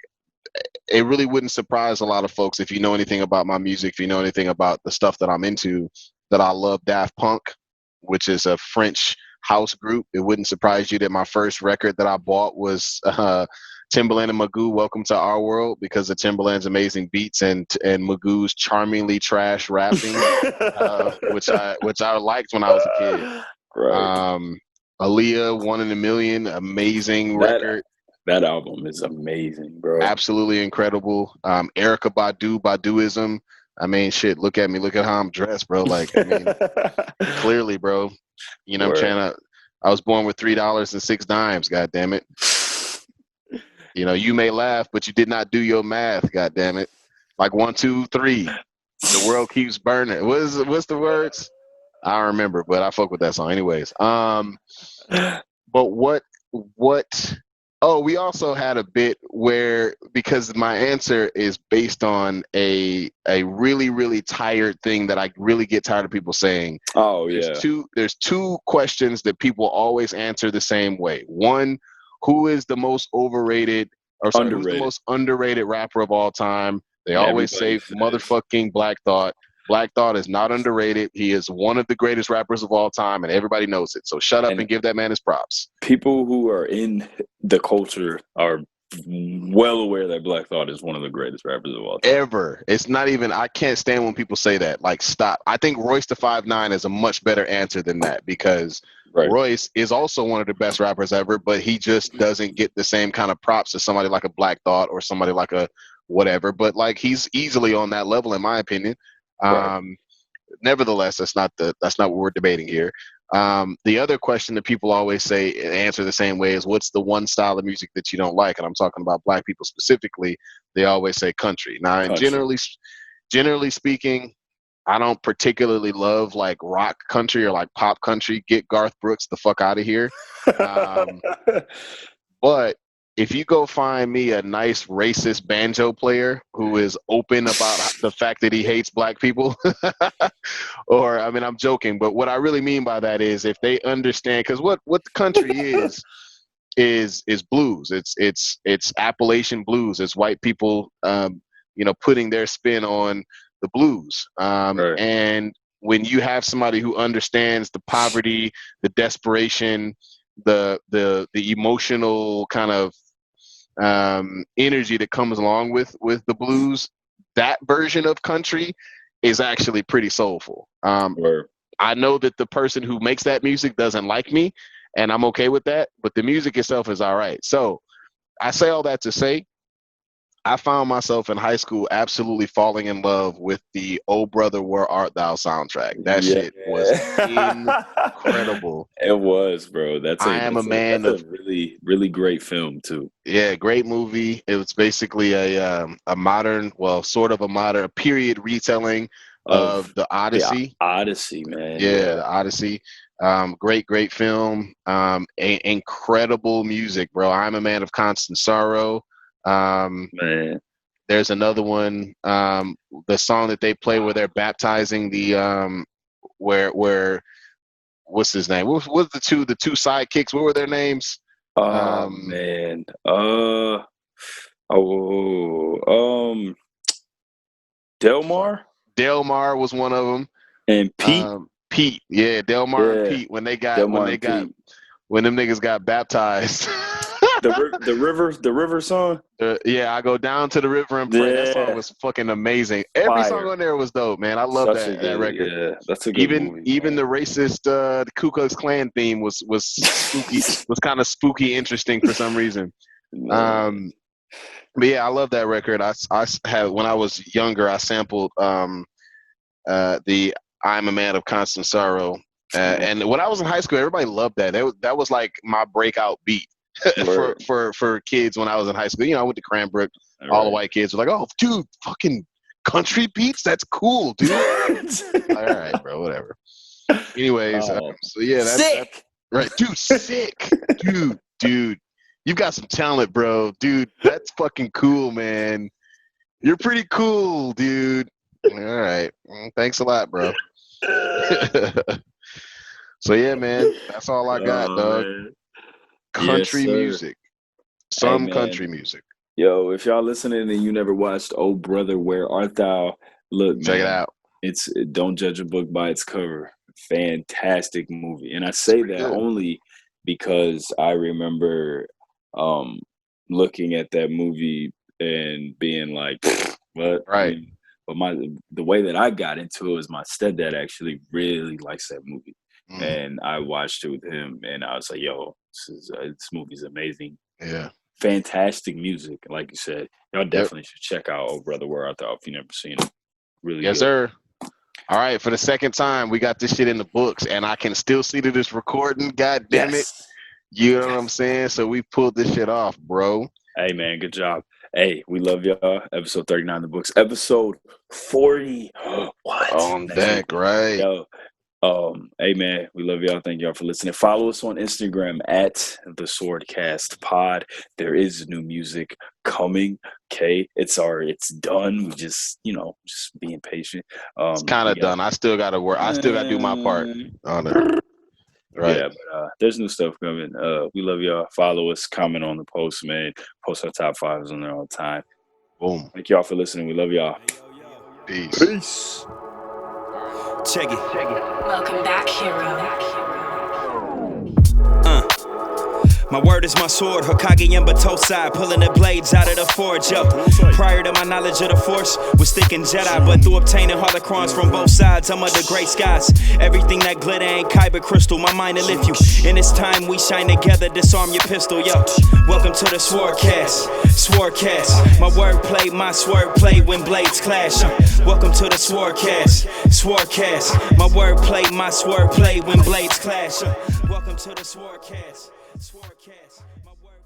it really wouldn't surprise a lot of folks if you know anything about my music, if you know anything about the stuff that I'm into, that I love Daft Punk, which is a French house group. It wouldn't surprise you that my first record that I bought was Timbaland and Magoo, Welcome to Our World, because of Timbaland's amazing beats and Magoo's charmingly trash rapping, which I liked when I was a kid. Right. Aaliyah, One in a Million, amazing record. That album is amazing, bro. Absolutely incredible. Erykah Badu, Baduism. I mean, shit, look at me. Look at how I'm dressed, bro. Like, I mean, clearly, bro. You know, I was born with $3.06. God damn it. You know, you may laugh, but you did not do your math. God damn it. Like 1, 2, 3. The world keeps burning. What's the words? I don't remember, but I fuck with that song, anyways. But what? Oh, we also had a bit where, because my answer is based on a really, really tired thing that I really get tired of people saying. Oh, yeah. There's two questions that people always answer the same way. One, who is the most underrated rapper of all time? They always say motherfucking Black Thought. Black Thought is not underrated. He is one of the greatest rappers of all time, and everybody knows it. So shut up and give that man his props. People who are in the culture are well aware that Black Thought is one of the greatest rappers of all time. Ever. It's not even, I can't stand when people say that. Like, stop. I think Royce da 5'9" is a much better answer than that, because Royce is also one of the best rappers ever, but he just doesn't get the same kind of props as somebody like a Black Thought or somebody like a whatever. But like, he's easily on that level, in my opinion. Nevertheless, that's not what we're debating here. The other question that people always say, answer the same way, is what's the one style of music that you don't like? And I'm talking about Black people specifically. They always say country. Now, generally speaking, I don't particularly love like rock country or like pop country. Get Garth Brooks the fuck out of here. But if you go find me a nice racist banjo player who is open about the fact that he hates Black people, or, I mean, I'm joking, but what I really mean by that is if they understand, because what the country is blues. It's Appalachian blues. It's white people, putting their spin on the blues. And when you have somebody who understands the poverty, the desperation, the emotional kind of energy that comes along with the blues, that version of country is actually pretty soulful. I know that the person who makes that music doesn't like me, and I'm okay with that, but the music itself is all right. So I say all that to say, I found myself in high school absolutely falling in love with the "Oh Brother, Where Art Thou" soundtrack. That shit was incredible. It was, bro. That's a really, really great film too. Yeah, great movie. It was basically a modern, a period retelling of the Odyssey. The Odyssey, man. Yeah, the Odyssey. Great film. Incredible music, bro. I'm a Man of Constant Sorrow. Man, there's another one, the song that they play where they're baptizing the where what's his name, what was the two sidekicks, what were their names? Oh man. Delmar Delmar was one of them. and Pete. Pete, yeah, Delmar and Pete when them niggas got baptized. the river song. Yeah, I go down to the river and pray. That song was fucking amazing. Every song on there was dope, man. I love that record. Yeah, that's a good movie. Even the racist the Ku Klux Klan theme was spooky, was kind of spooky, interesting for some reason. But yeah, I love that record. I had when I was younger, I sampled the "I'm a Man of Constant Sorrow," and when I was in high school, everybody loved that. That was like my breakout beat. for kids when I was in high school. You know, I went to Cranbrook. All the white kids were like, "Oh, dude, fucking country beats? That's cool, dude." All right, bro, whatever. Anyways, so yeah, that's right, dude. Sick, dude. You got some talent, bro, dude. That's fucking cool, man. You're pretty cool, dude. All right, thanks a lot, bro. So yeah, man, that's all I got, dog. Man. Country music. Country music. Yo, if y'all listening and you never watched Oh Brother, Where Art Thou? Look, check it out. It's Don't Judge a Book by its cover. Fantastic movie. And I say that only because I remember looking at that movie and being like, what? Right. But the way that I got into it was my stepdad actually really likes that movie. And I watched it with him, and I was like, "Yo, this movie's amazing. Yeah, fantastic music. Like you said, y'all definitely should check out Oh Brother, Where Art Thou if you've never seen it. Really, yes, sir. All right, for the second time, we got this shit in the books, and I can still see that it's recording. God damn it, you know what I'm saying? So we pulled this shit off, bro. Hey, man, good job. Hey, we love y'all. Episode 39 in the books. Episode 40. What? On deck, right? Yo. Hey man, we love y'all. Thank y'all for listening. Follow us on Instagram at the SwordCast Pod. There is new music coming. Okay, it's done. We just being patient. It's kind of done. I still got to work. I still got to do my part on it. Right. Yeah, but there's new stuff coming. We love y'all. Follow us. Comment on the post, man. Post our top fives on there all the time. Boom. Thank y'all for listening. We love y'all. Peace. Check it. Welcome back, hero. My word is my sword, Hokage and Batosai, pulling the blades out of the forge, yo. Prior to my knowledge of the Force, was thinking Jedi, but through obtaining holocrons from both sides, I'm under gray skies. Everything that glitter ain't kyber crystal, my mind to lift you. In this time we shine together, disarm your pistol, yo. Welcome to the SwordCast. My wordplay, my swordplay when blades clash. Welcome to the SwordCast. My wordplay, my swordplay when blades clash. Welcome to the SwordCast. My word.